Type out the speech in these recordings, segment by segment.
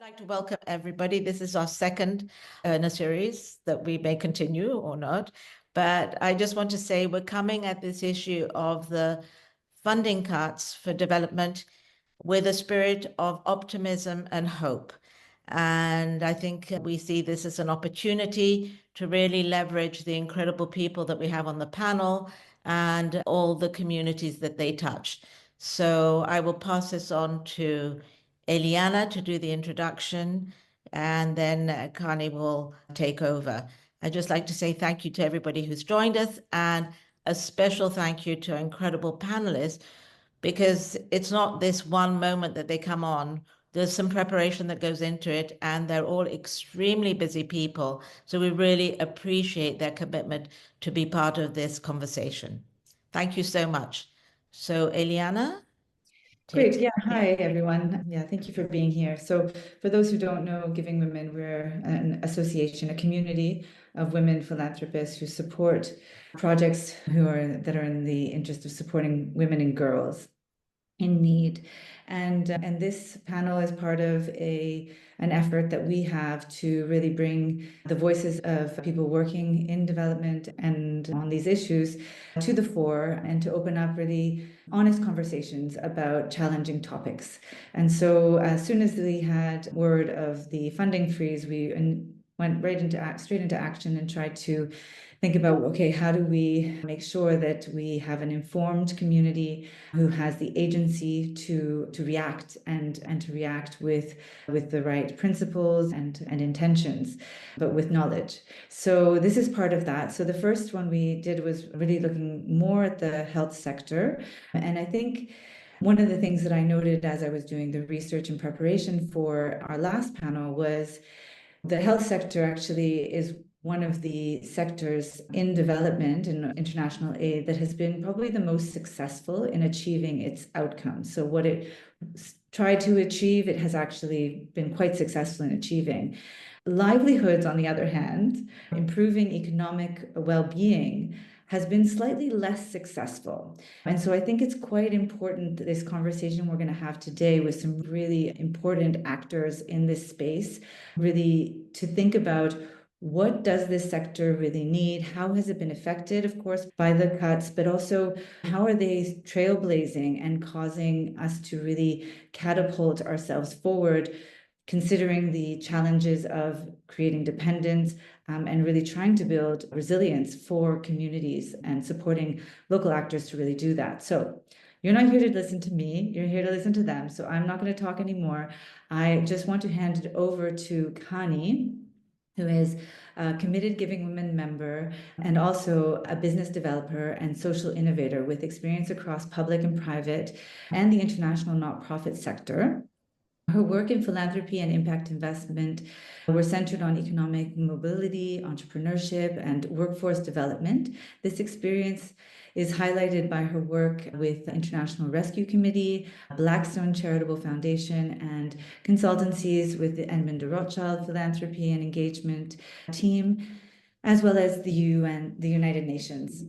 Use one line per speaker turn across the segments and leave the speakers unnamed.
I'd like to welcome everybody. This is our second in a series that we may continue or not. But I just want to say we're coming at this issue of the funding cuts for development with a spirit of optimism and hope. And I think we see this as an opportunity to really leverage the incredible people that we have on the panel and all the communities that they touch. So I will pass this on to Elianna to do the introduction, and then Khani will take over. I'd just like to say thank you to everybody who's joined us, and a special thank you to our incredible panelists, because it's not this one moment that they come on. There's some preparation that goes into it, and they're all extremely busy people. So we really appreciate their commitment to be part of this conversation. Thank you so much. So Elianna?
Great. Yeah. Hi, everyone. Yeah, thank you for being here. So for those who don't know, Giving Women, we're an association, a community of women philanthropists who support projects that are in the interest of supporting women and girls in need. And this panel is part of an effort that we have to really bring the voices of people working in development and on these issues to the fore, and to open up really honest conversations about challenging topics. And so as soon as we had word of the funding freeze, we went straight into action and tried to think about, okay, how do we make sure that we have an informed community who has the agency to react and to react with the right principles and intentions, but with knowledge. So this is part of that. So the first one we did was really looking more at the health sector. And I think one of the things that I noted as I was doing the research and preparation for our last panel was the health sector actually is one of the sectors in development and international aid that has been probably the most successful in achieving its outcomes. So what it tried to achieve, it has actually been quite successful in achieving. Livelihoods, on the other hand, improving economic well-being, has been slightly less successful. And so I think it's quite important, this conversation we're going to have today with some really important actors in this space, really to think about what does this sector really need? How has it been affected, of course, by the cuts, but also how are they trailblazing and causing us to really catapult ourselves forward, considering the challenges of creating dependence and really trying to build resilience for communities and supporting local actors to really do that. So you're not here to listen to me, you're here to listen to them. So I'm not going to talk anymore. I just want to hand it over to Khani, who is a committed Giving Women member and also a business developer and social innovator with experience across public and private and the international nonprofit sector. Her work in philanthropy and impact investment were centered on economic mobility, entrepreneurship, and workforce development. This experience is highlighted by her work with the International Rescue Committee, Blackstone Charitable Foundation, and consultancies with the Edmund de Rothschild Philanthropy and Engagement Team, as well as the UN, the United Nations.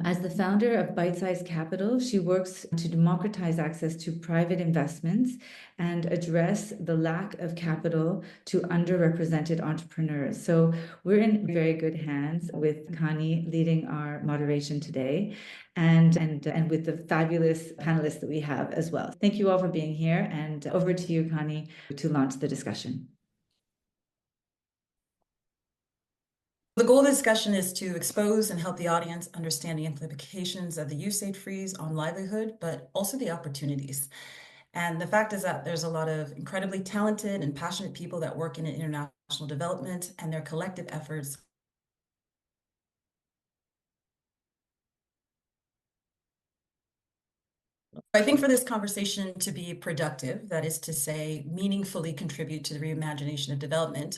As the founder of Bite Size Capital, she works to democratize access to private investments and address the lack of capital to underrepresented entrepreneurs. So we're in very good hands with Khani leading our moderation today, and with the fabulous panelists that we have as well. Thank you all for being here, and over to you, Khani, to launch the discussion.
The goal of the discussion is to expose and help the audience understand the implications of the USAID freeze on livelihood, but also the opportunities. And the fact is that there's a lot of incredibly talented and passionate people that work in international development, and their collective efforts I think for this conversation to be productive, that is to say, meaningfully contribute to the reimagination of development,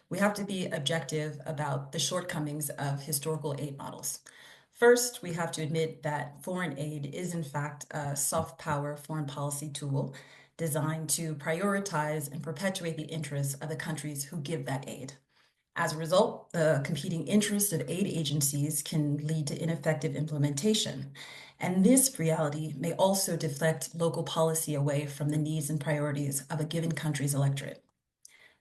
we have to be objective about the shortcomings of historical aid models. First, we have to admit that foreign aid is in fact a soft power foreign policy tool designed to prioritize and perpetuate the interests of the countries who give that aid. As a result, the competing interests of aid agencies can lead to ineffective implementation. And this reality may also deflect local policy away from the needs and priorities of a given country's electorate.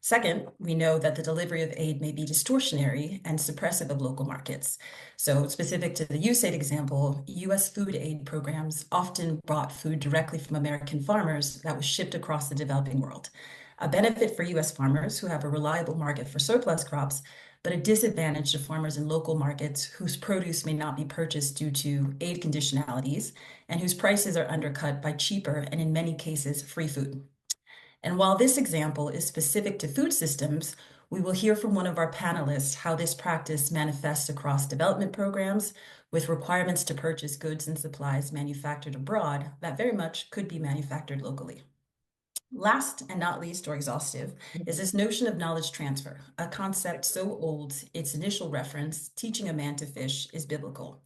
Second, we know that the delivery of aid may be distortionary and suppressive of local markets. So specific to the USAID example, US food aid programs often brought food directly from American farmers that was shipped across the developing world. A benefit for US farmers who have a reliable market for surplus crops, but a disadvantage to farmers in local markets whose produce may not be purchased due to aid conditionalities and whose prices are undercut by cheaper and in many cases free food. And while this example is specific to food systems, we will hear from one of our panelists how this practice manifests across development programs with requirements to purchase goods and supplies manufactured abroad that very much could be manufactured locally. Last and not least, or exhaustive, is this notion of knowledge transfer, a concept so old its initial reference, teaching a man to fish, is biblical.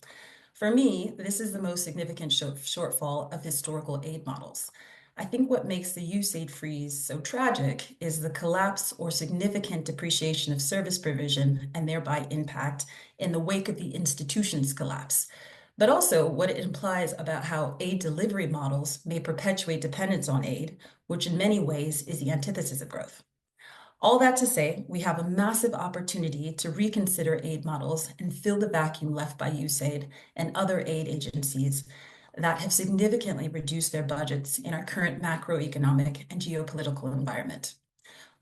For me, this is the most significant shortfall of historical aid models. I think what makes the USAID freeze so tragic is the collapse or significant depreciation of service provision and thereby impact in the wake of the institution's collapse, but also what it implies about how aid delivery models may perpetuate dependence on aid, which in many ways is the antithesis of growth. All that to say, we have a massive opportunity to reconsider aid models and fill the vacuum left by USAID and other aid agencies that have significantly reduced their budgets in our current macroeconomic and geopolitical environment.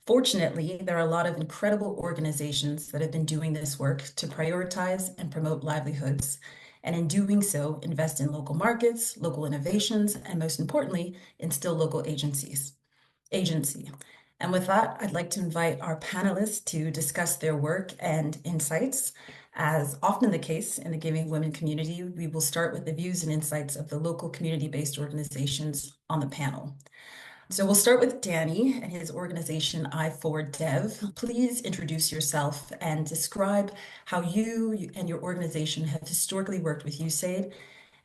Fortunately, there are a lot of incredible organizations that have been doing this work to prioritize and promote livelihoods, and in doing so, invest in local markets, local innovations, and most importantly, instill local agency. And with that, I'd like to invite our panelists to discuss their work and insights. As often the case in the Giving Women community, we will start with the views and insights of the local community-based organizations on the panel. So we'll start with Danny and his organization I4Dev. Please introduce yourself and describe how you and your organization have historically worked with USAID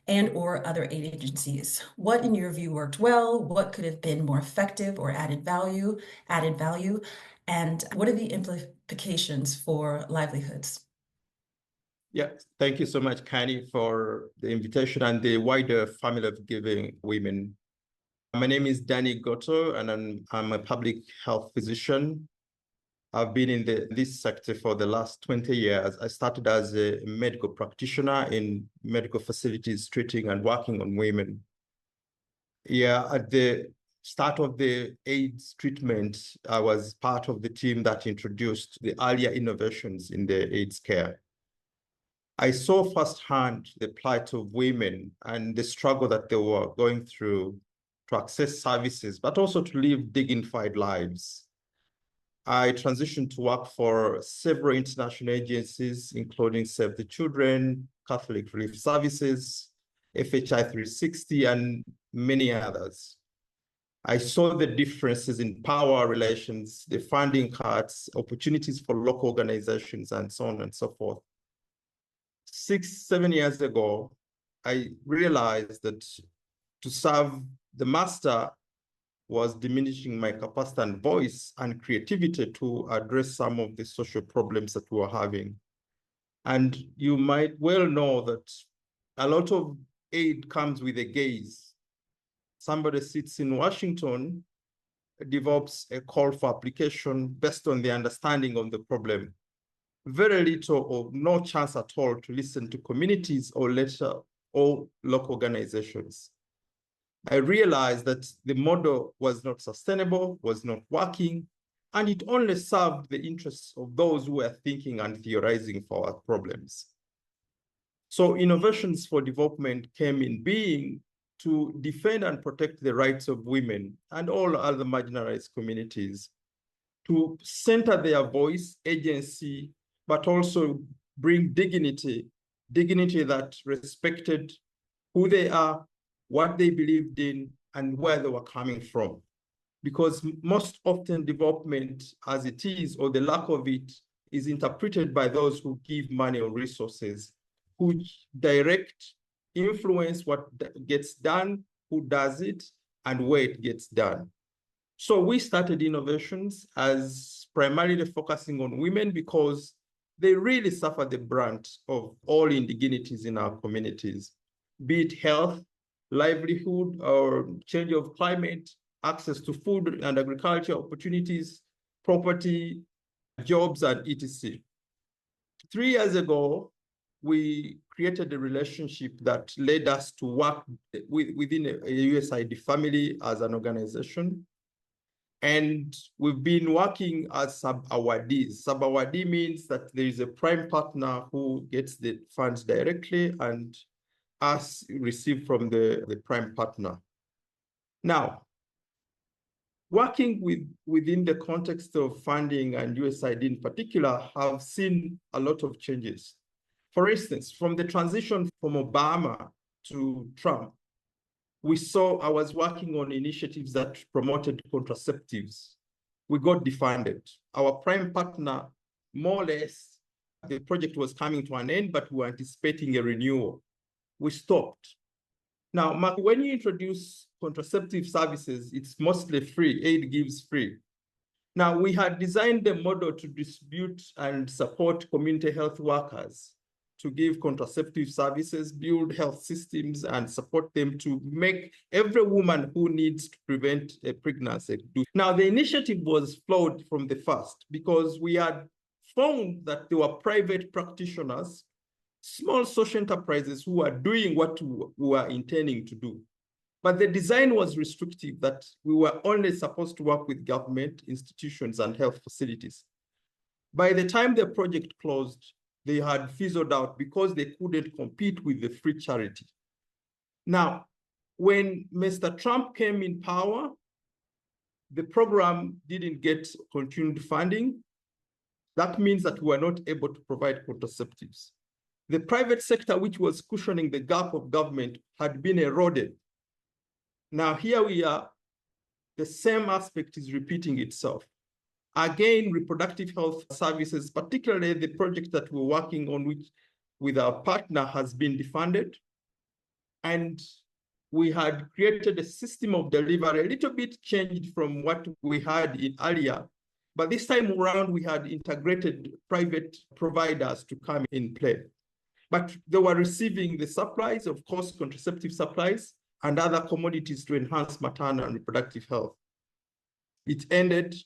and or other aid agencies. What in your view worked well? What could have been more effective or added value? And what are the implications for livelihoods?
Yeah, thank you so much, Khani, for the invitation and the wider family of Giving Women. My name is Danny Gotto, and I'm a public health physician. I've been in this sector for the last 20 years. I started as a medical practitioner in medical facilities treating and working on women. Yeah, at the start of the AIDS treatment, I was part of the team that introduced the earlier innovations in the AIDS care. I saw firsthand the plight of women and the struggle that they were going through to access services, but also to live dignified lives. I transitioned to work for several international agencies, including Save the Children, Catholic Relief Services, FHI 360, and many others. I saw the differences in power relations, the funding cuts, opportunities for local organizations, and so on and so forth. 6-7 years ago, I realized that to serve the master was diminishing my capacity and voice and creativity to address some of the social problems that we were having. And you might well know that a lot of aid comes with a gaze. Somebody sits in Washington, develops a call for application based on the understanding of the problem. Very little or no chance at all to listen to communities or local organizations. I realized that the model was not sustainable, was not working, and it only served the interests of those who were thinking and theorizing for our problems. So innovations for development came in being to defend and protect the rights of women and all other marginalized communities, to center their voice, agency, but also bring dignity that respected who they are, what they believed in, and where they were coming from. Because most often development as it is, or the lack of it, is interpreted by those who give money or resources, who direct, influence what gets done, who does it, and where it gets done. So we started innovations as primarily focusing on women because they really suffer the brunt of all indignities in our communities, be it health, livelihood, or change of climate, access to food and agriculture opportunities, property, jobs, and etc. 3 years ago, we created a relationship that led us to work within a USAID family as an organization. And we've been working as sub-awardees. Sub-awardee means that there is a prime partner who gets the funds directly and us receive from the prime partner. Now, working within the context of funding and USAID in particular, have seen a lot of changes. For instance, from the transition from Obama to Trump, I was working on initiatives that promoted contraceptives. We got defunded. Our prime partner, more or less, the project was coming to an end, but we were anticipating a renewal. We stopped. Now, Mark, when you introduce contraceptive services, it's mostly free. Aid gives free. Now, we had designed the model to distribute and support community health workers to give contraceptive services, build health systems, and support them to make every woman who needs to prevent a pregnancy do. Now, the initiative was flawed from the first because we had found that there were private practitioners, small social enterprises who are doing what we were intending to do. But the design was restrictive, that we were only supposed to work with government institutions and health facilities. By the time the project closed, they had fizzled out because they couldn't compete with the free charity. Now, when Mr. Trump came in power, the program didn't get continued funding. That means that we were not able to provide contraceptives. The private sector, which was cushioning the gap of government, had been eroded. Now here we are, the same aspect is repeating itself. Again, reproductive health services, particularly the project that we're working on with our partner, has been defunded. And we had created a system of delivery, a little bit changed from what we had earlier. But this time around, we had integrated private providers to come in play. But they were receiving the supplies, of course, contraceptive supplies and other commodities to enhance maternal and reproductive health. It ended.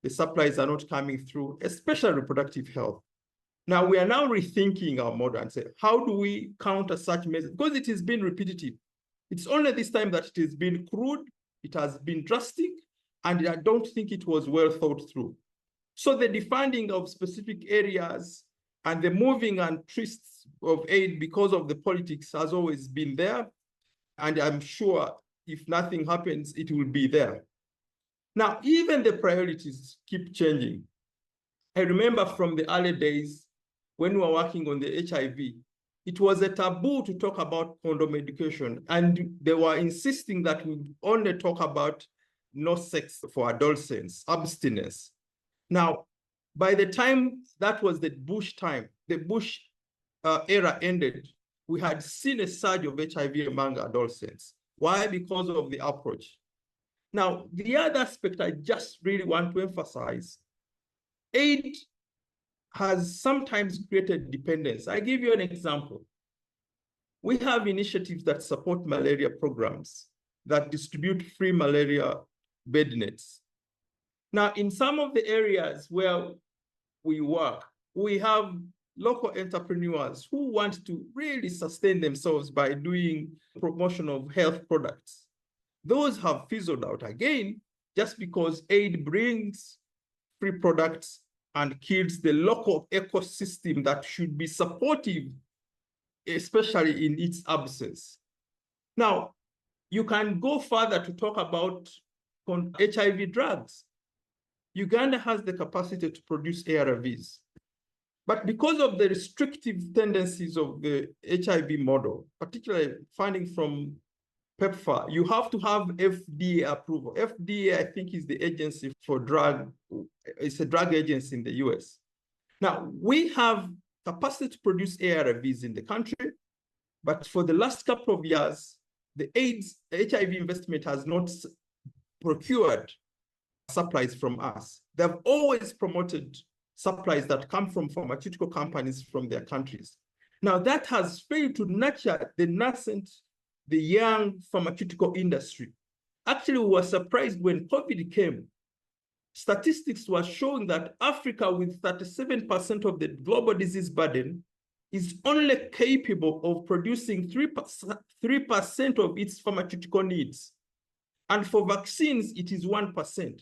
The supplies are not coming through, especially reproductive health. Now, we are now rethinking our model and say, how do we counter such measures? Because it has been repetitive. It's only this time that it has been crude, it has been drastic, and I don't think it was well thought through. So the defunding of specific areas and the moving and twists of aid because of the politics has always been there. And I'm sure if nothing happens, it will be there. Now, even the priorities keep changing. I remember from the early days when we were working on the HIV, it was a taboo to talk about condom education. And they were insisting that we only talk about no sex for adolescents, abstinence. Now, by the time that was the Bush time, the Bush era ended, we had seen a surge of HIV among adolescents. Why? Because of the approach. Now, the other aspect I just really want to emphasize, aid has sometimes created dependence. I give you an example. We have initiatives that support malaria programs that distribute free malaria bed nets. Now, in some of the areas where we work, we have local entrepreneurs who want to really sustain themselves by doing promotion of health products. Those have fizzled out again, just because aid brings free products and kills the local ecosystem that should be supportive, especially in its absence. Now, you can go further to talk about HIV drugs. Uganda has the capacity to produce ARVs. But because of the restrictive tendencies of the HIV model, particularly funding from PEPFAR, you have to have FDA approval. FDA, I think, is the agency for drug. It's a drug agency in the US. Now, we have capacity to produce ARVs in the country, but for the last couple of years, the HIV investment has not procured supplies from us. They've always promoted supplies that come from pharmaceutical companies from their countries. Now, that has failed to nurture the young pharmaceutical industry. Actually, we were surprised when COVID came. statistics were showing that Africa, with 37% of the global disease burden, is only capable of producing 3% of its pharmaceutical needs. And for vaccines, it is 1%.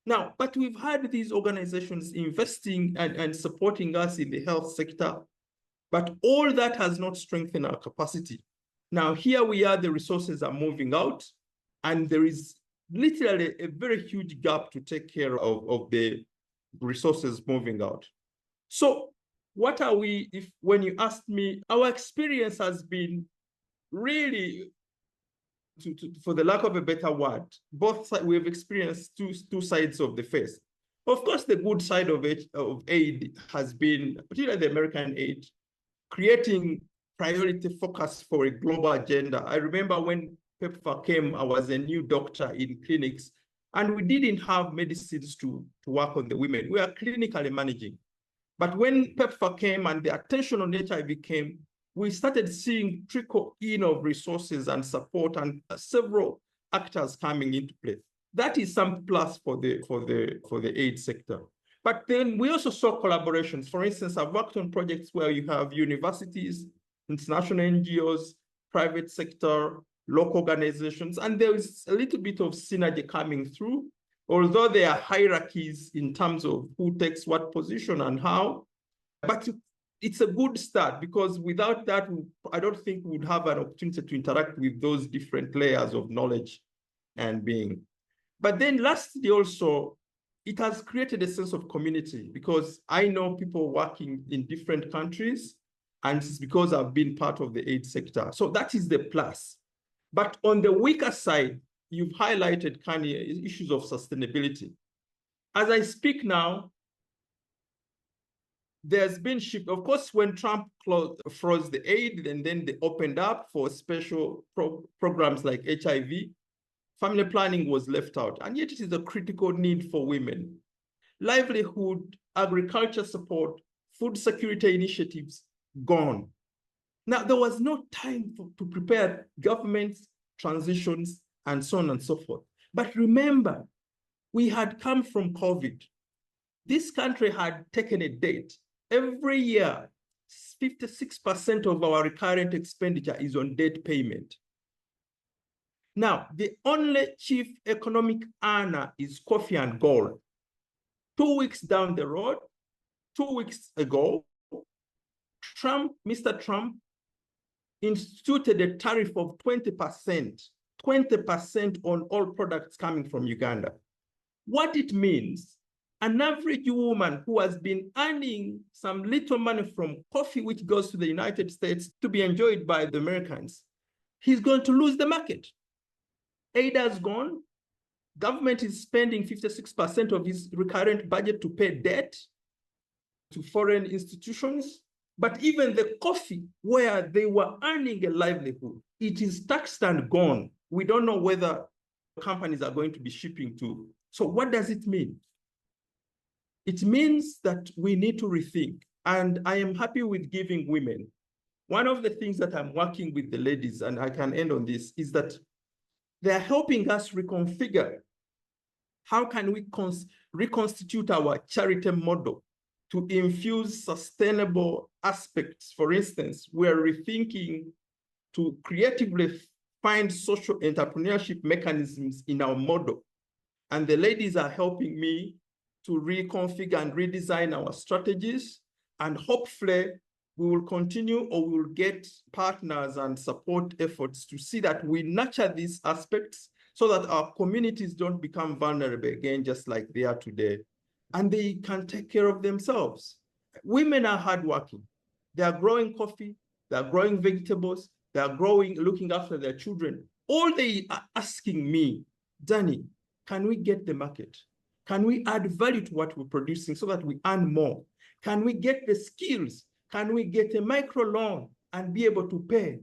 Now, but we've had these organizations investing and supporting us in the health sector, but all that has not strengthened our capacity. Now, here we are, the resources are moving out, and there is literally a very huge gap to take care of the resources moving out. So what are we, when you asked me, our experience has been really, for the lack of a better word, both sides, we've experienced two sides of the face. Of course, the good side of aid has been, particularly the American aid, creating priority focus for a global agenda. I remember when PEPFAR came, I was a new doctor in clinics, and we didn't have medicines to work on the women. We are clinically managing. But when PEPFAR came and the attention on HIV came, we started seeing trickle in of resources and support, and several actors coming into play. That is some plus for the aid sector. But then we also saw collaborations. For instance, I've worked on projects where you have universities, international NGOs, private sector, local organizations, and there is a little bit of synergy coming through, although there are hierarchies in terms of who takes what position and how. But it's a good start, because without that, I don't think we would have an opportunity to interact with those different layers of knowledge and being. But then lastly, also, it has created a sense of community, because I know people working in different countries, and it's because I've been part of the aid sector. So that is the plus. But on the weaker side, you've highlighted, Khani, issues of sustainability. As I speak now, there's been shift. Of course, when Trump froze the aid, and then they opened up for special programs like HIV, family planning was left out, and yet it is a critical need for women. Livelihood, agriculture support, food security initiatives, gone. Now, there was no time to prepare governments, transitions, and so on and so forth. But remember, we had come from COVID. This country had taken a date. Every year, 56% of our recurrent expenditure is on debt payment. Now, the only chief economic earner is coffee and gold. 2 weeks down the road, 2 weeks ago, Mr. Trump instituted a tariff of 20% on all products coming from Uganda. What it means, an average woman who has been earning some little money from coffee, which goes to the United States to be enjoyed by the Americans, he's going to lose the market. Aid has gone. Government is spending 56% of his recurrent budget to pay debt to foreign institutions. But even the coffee, where they were earning a livelihood, it is taxed and gone. We don't know whether companies are going to be shipping to. So what does it mean? It means that we need to rethink. And I am happy with giving women. One of the things that I'm working with the ladies, and I can end on this, is that they're helping us reconfigure. How can we reconstitute our charity model to infuse sustainable aspects? For instance, we're rethinking to creatively find social entrepreneurship mechanisms in our model. And the ladies are helping me to reconfigure and redesign our strategies. And hopefully we will continue, or we will get partners and support efforts to see that we nurture these aspects so that our communities don't become vulnerable again, just like they are today, and they can take care of themselves. Women are hardworking. They are growing coffee, they are growing vegetables, they are looking after their children. All they are asking me, Danny, can we get the market? Can we add value to what we're producing so that we earn more? Can we get the skills? Can we get a micro loan and be able to pay?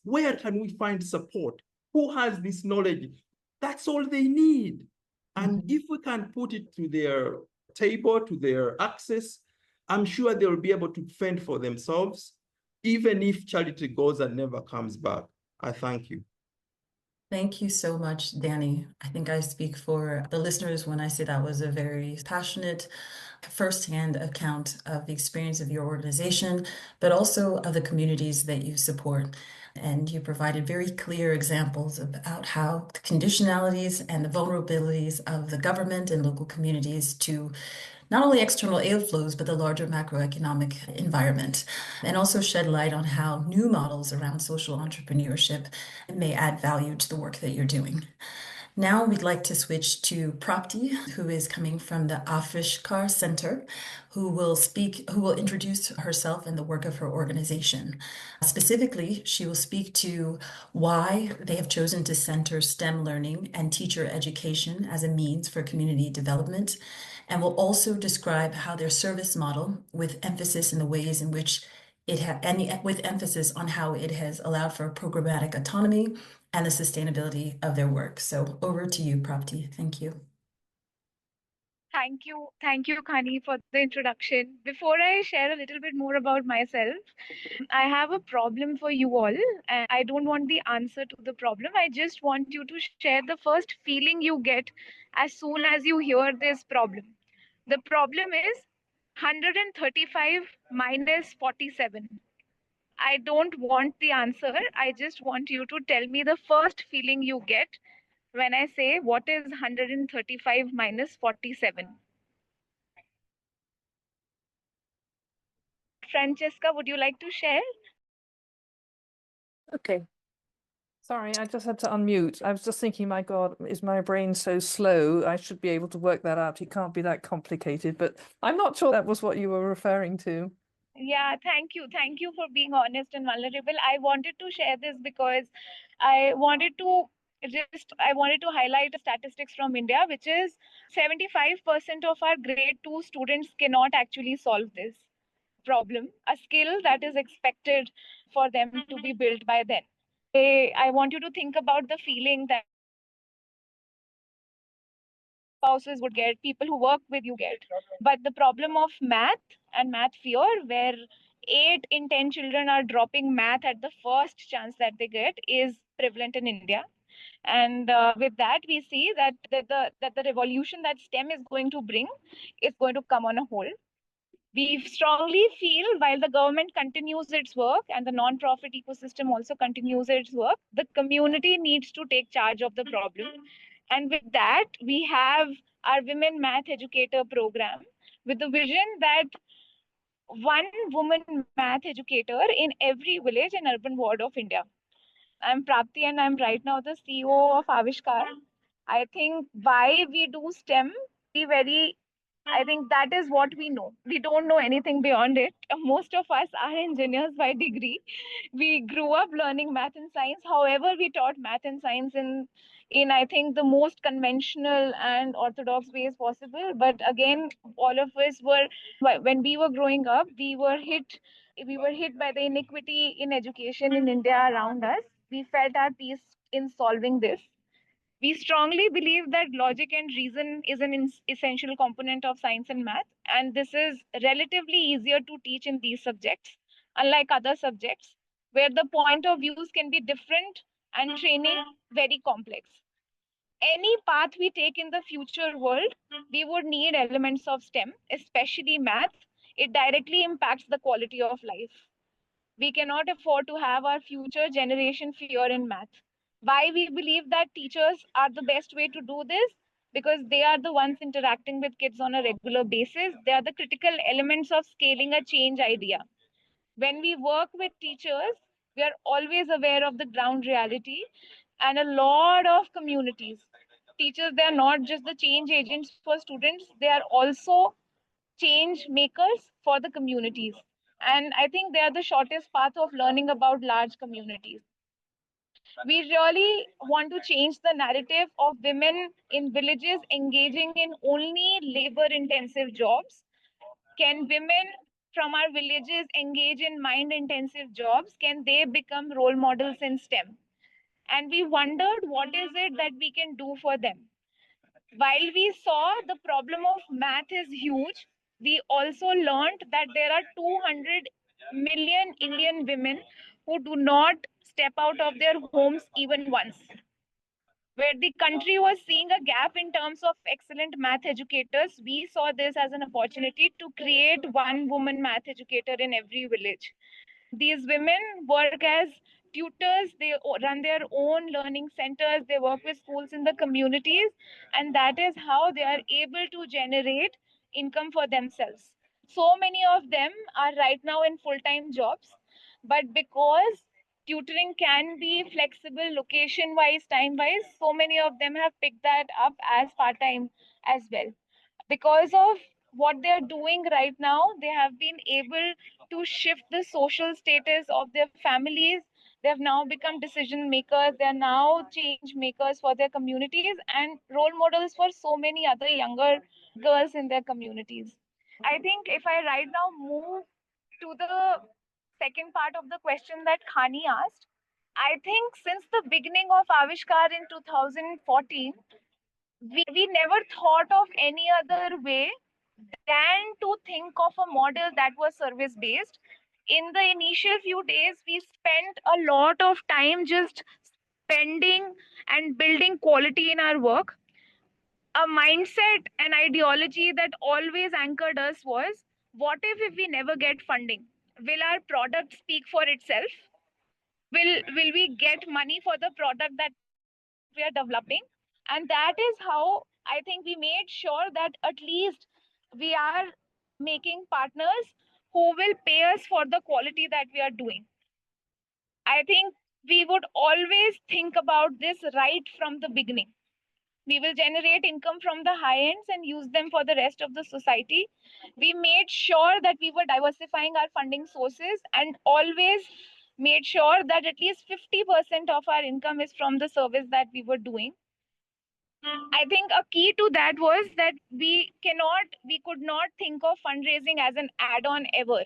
Where can we find support? Who has this knowledge? That's all they need. And if we can put it to their table, to their access, I'm sure they will be able to fend for themselves, even if charity goes and never comes back. I thank you.
Thank you so much, Danny. I think I speak for the listeners when I say that was a very passionate, firsthand account of the experience of your organization, but also of the communities that you support. And you provided very clear examples about how the conditionalities and the vulnerabilities of the government and local communities to not only external aid flows, but the larger macroeconomic environment, and also shed light on how new models around social entrepreneurship may add value to the work that you're doing. Now we'd like to switch to Prapti, who is coming from the Afishkar Center, who will introduce herself and the work of her organization. Specifically, she will speak to why they have chosen to center STEM learning and teacher education as a means for community development, and will also describe how their service model, with emphasis in the ways in which with emphasis on how it has allowed for programmatic autonomy and the sustainability of their work. So over to you, Prapti. Thank you.
Thank you, Khani, for the introduction. Before I share a little bit more about myself, I have a problem for you all, and I don't want the answer to the problem. I just want you to share the first feeling you get as soon as you hear this problem. The problem is 135 minus 47. I don't want the answer. I just want you to tell me the first feeling you get when I say, what is 135 minus 47? Francesca, would you like to share?
Okay. Sorry, I just had to unmute. I was just thinking, my God, is my brain so slow? I should be able to work that out. It can't be that complicated, but I'm not sure that was what you were referring to.
Yeah, thank you. Thank you for being honest and vulnerable. I wanted to share this because I wanted to highlight the statistics from India, which is 75% of our grade 2 students cannot actually solve this problem, a skill that is expected for them to be built by then. I want you to think about the feeling that spouses would get, people who work with you get. But the problem of math and math fear, where 8 in 10 children are dropping math at the first chance that they get, is prevalent in India. And with that, we see that the revolution that STEM is going to bring is going to come on a hold. We strongly feel while the government continues its work and the non-profit ecosystem also continues its work, the community needs to take charge of the problem. And with that, we have our Women Math Educator program with the vision that one woman math educator in every village and urban ward of India. I'm Prapti and I'm right now the CEO of Avishkar. I think why we do STEM, I think that is what we know. We don't know anything beyond it. Most of us are engineers by degree. We grew up learning math and science. However, we taught math and science in I think the most conventional and orthodox ways possible. But again, all of us were, when we were growing up, we were hit by the inequity in education in India around us. We felt our peace in solving this. We strongly believe that logic and reason is an essential component of science and math, and this is relatively easier to teach in these subjects, unlike other subjects, where the point of views can be different and training very complex. Any path we take in the future world, we would need elements of STEM, especially math. It directly impacts the quality of life. We cannot afford to have our future generation fear in math. Why we believe that teachers are the best way to do this? Because they are the ones interacting with kids on a regular basis. They are the critical elements of scaling a change idea. When we work with teachers, we are always aware of the ground reality and a lot of communities. Teachers, they are not just the change agents for students, they are also change makers for the communities. And I think they are the shortest path of learning about large communities. We really want to change the narrative of women in villages engaging in only labor-intensive jobs. Can women from our villages engage in mind-intensive jobs? Can they become role models in STEM? And we wondered, what is it that we can do for them? While we saw the problem of math is huge, we also learned that there are 200 million Indian women who do not step out of their homes even once. where the country was seeing a gap in terms of excellent math educators. We saw this as an opportunity to create one woman math educator in every village. These women work as tutors, they run their own learning centers, they work with schools in the communities, and that is how they are able to generate income for themselves. So many of them are right now in full-time jobs, but because tutoring can be flexible location-wise, time-wise, so many of them have picked that up as part-time as well. Because of what they're doing right now, they have been able to shift the social status of their families. They have now become decision makers. They are now change makers for their communities and role models for so many other younger girls in their communities. I think if I right now move to the second part of the question that Khani asked, I think since the beginning of Avishkar in 2014, we never thought of any other way than to think of a model that was service based. In the initial few days, we spent a lot of time just spending and building quality in our work. A mindset and ideology that always anchored us was, what if we never get funding? Will our product speak for itself? Will we get money for the product that we are developing? And that is how I think we made sure that at least we are making partners who will pay us for the quality that we are doing. I think we would always think about this right from the beginning. We will generate income from the high ends and use them for the rest of the society. We made sure that we were diversifying our funding sources and always made sure that at least 50% of our income is from the service that we were doing. I think a key to that was that we could not think of fundraising as an add-on ever.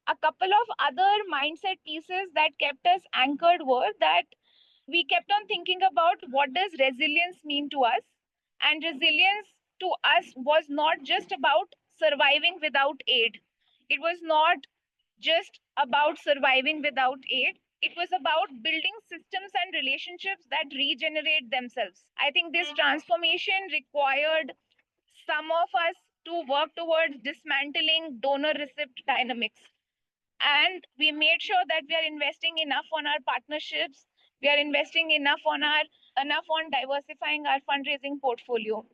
A couple of other mindset pieces that kept us anchored were that we kept on thinking about what does resilience mean to us? And resilience to us was not just about surviving without aid. It was not just about surviving without aid. It was about building systems and relationships that regenerate themselves. I think this transformation required some of us to work towards dismantling donor-recipient dynamics. And we made sure that we are investing enough on our partnerships. We are investing enough on diversifying our fundraising portfolio.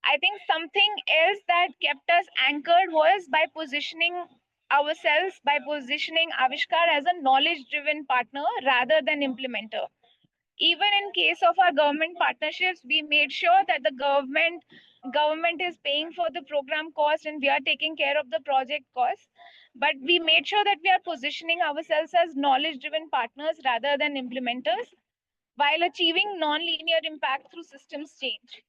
I think something else that kept us anchored was by positioning Avishkar as a knowledge-driven partner rather than implementer. Even in case of our government partnerships, we made sure that the government is paying for the program cost and we are taking care of the project cost. But we made sure that we are positioning ourselves as knowledge-driven partners rather than implementers while achieving non-linear impact through systems change.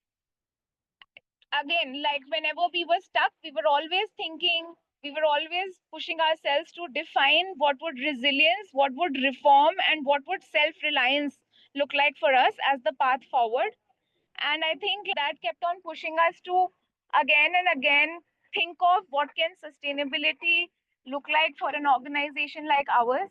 Again, like whenever we were stuck, we were always pushing ourselves to define what would resilience, what would reform, and what would self-reliance look like for us as the path forward. And I think that kept on pushing us to again and again think of what can sustainability look like for an organization like ours.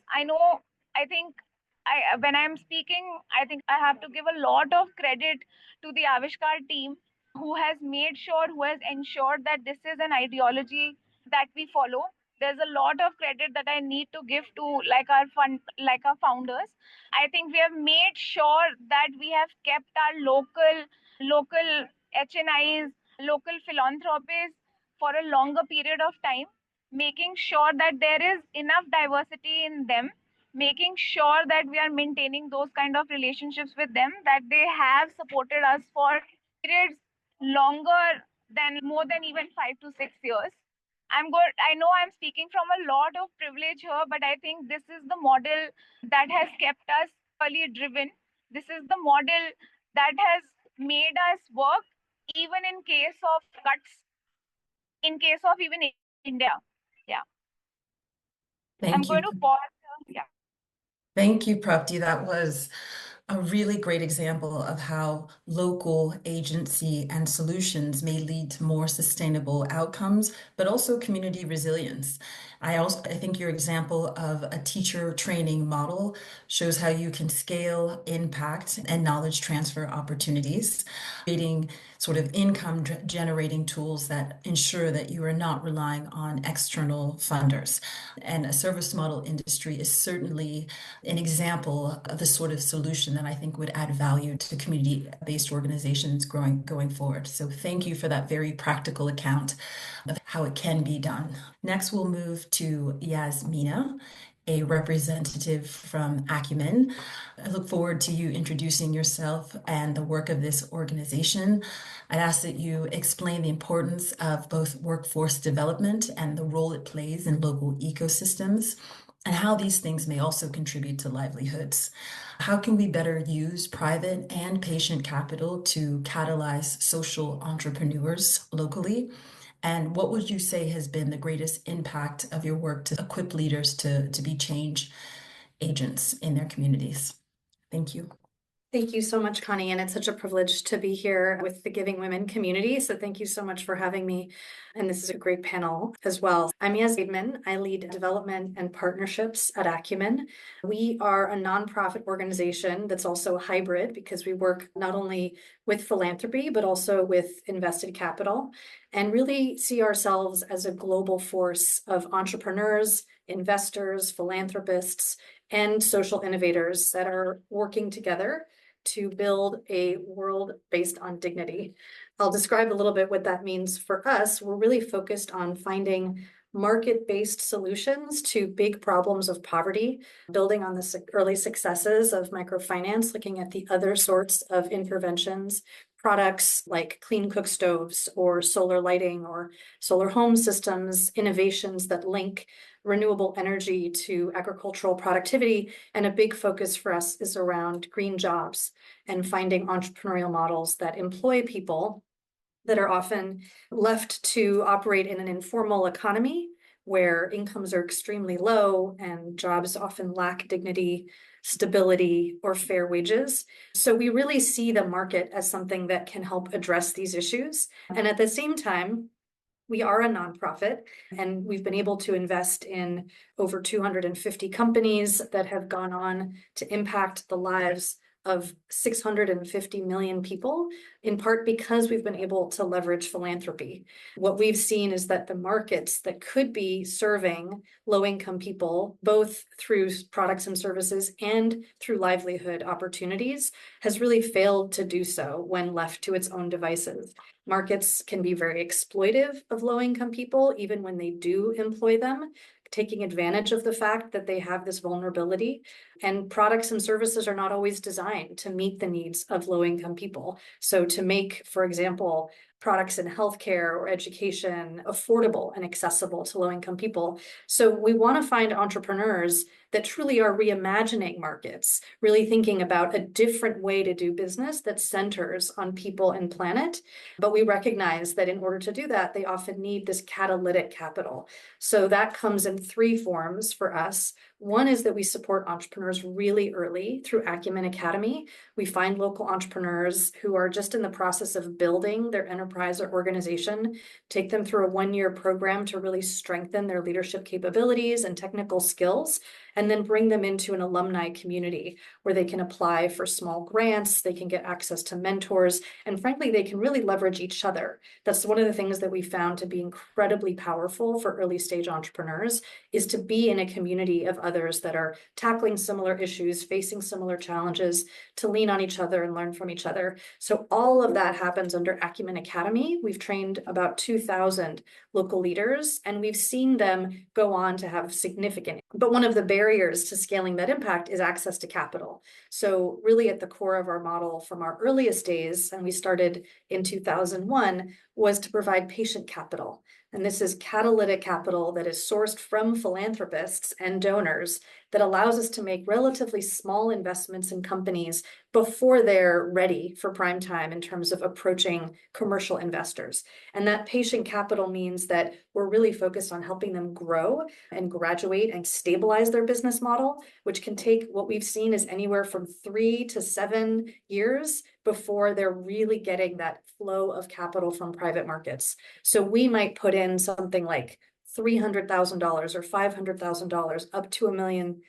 When I'm speaking, I think I have to give a lot of credit to the Avishkar team who has ensured that this is an ideology that we follow. There's a lot of credit that I need to give to our founders. I think we have made sure that we have kept our local HNIs, local philanthropies for a longer period of time, making sure that there is enough diversity in them, making sure that we are maintaining those kind of relationships with them, that they have supported us for periods more than even 5 to 6 years. I know I'm speaking from a lot of privilege here, but I think this is the model that has kept us really driven. This is the model that has made us work even in case of cuts, in case of even India. Yeah.
Thank you.
I'm going to pause here. Yeah.
Thank you, Prapti. That was a really great example of how local agency and solutions may lead to more sustainable outcomes, but also community resilience. I think your example of a teacher training model shows how you can scale impact and knowledge transfer opportunities, creating sort of income generating tools that ensure that you are not relying on external funders. And a service model industry is certainly an example of the sort of solution that I think would add value to community-based organizations going forward. So thank you for that very practical account of how it can be done. Next, we'll move to Yasmina, a representative from Acumen. I look forward to you introducing yourself and the work of this organization. I'd ask that you explain the importance of both workforce development and the role it plays in local ecosystems, and how these things may also contribute to livelihoods. How can we better use private and patient capital to catalyze social entrepreneurs locally? And what would you say has been the greatest impact of your work to equip leaders to be change agents in their communities? Thank you.
Thank you so much, Khani, and it's such a privilege to be here with the Giving Women community. So thank you so much for having me. And this is a great panel as well. I'm Yasmina Zaidan. I lead development and partnerships at Acumen. We are a nonprofit organization that's also hybrid because we work not only with philanthropy, but also with invested capital, and really see ourselves as a global force of entrepreneurs, investors, philanthropists, and social innovators that are working together to build a world based on dignity. I'll describe a little bit what that means for us. We're really focused on finding market-based solutions to big problems of poverty, building on the early successes of microfinance, looking at the other sorts of interventions, products like clean cook stoves or solar lighting or solar home systems, innovations that link renewable energy to agricultural productivity. And a big focus for us is around green jobs and finding entrepreneurial models that employ people that are often left to operate in an informal economy where incomes are extremely low and jobs often lack dignity, stability, or fair wages. So we really see the market as something that can help address these issues. And at the same time, we are a nonprofit, and we've been able to invest in over 250 companies that have gone on to impact the lives of 650 million people, in part because we've been able to leverage philanthropy. What we've seen is that the markets that could be serving low-income people, both through products and services and through livelihood opportunities, has really failed to do so when left to its own devices. Markets can be very exploitive of low-income people, even when they do employ them, taking advantage of the fact that they have this vulnerability. And products and services are not always designed to meet the needs of low-income people. So to make, for example, products in healthcare or education affordable and accessible to low-income people. So we want to find entrepreneurs that truly are reimagining markets, really thinking about a different way to do business that centers on people and planet. But we recognize that in order to do that, they often need this catalytic capital. So that comes in three forms for us. One is that we support entrepreneurs really early through Acumen Academy. We find local entrepreneurs who are just in the process of building their enterprise or organization, take them through a one-year program to really strengthen their leadership capabilities and technical skills, and then bring them into an alumni community where they can apply for small grants, they can get access to mentors, and frankly, they can really leverage each other. That's one of the things that we found to be incredibly powerful for early stage entrepreneurs, is to be in a community of others that are tackling similar issues, facing similar challenges, to lean on each other and learn from each other. So all of that happens under Acumen Academy. We've trained about 2,000 local leaders, and we've seen them go on to have significant. But one of the barriers to scaling that impact is access to capital. So really at the core of our model from our earliest days, and we started in 2001, was to provide patient capital. And this is catalytic capital that is sourced from philanthropists and donors that allows us to make relatively small investments in companies before they're ready for prime time in terms of approaching commercial investors. And that patient capital means that we're really focused on helping them grow and graduate and stabilize their business model, which can take what we've seen is anywhere from 3 to 7 years before they're really getting that flow of capital from private markets. So we might put in something like $300,000 or $500,000 up to $1 million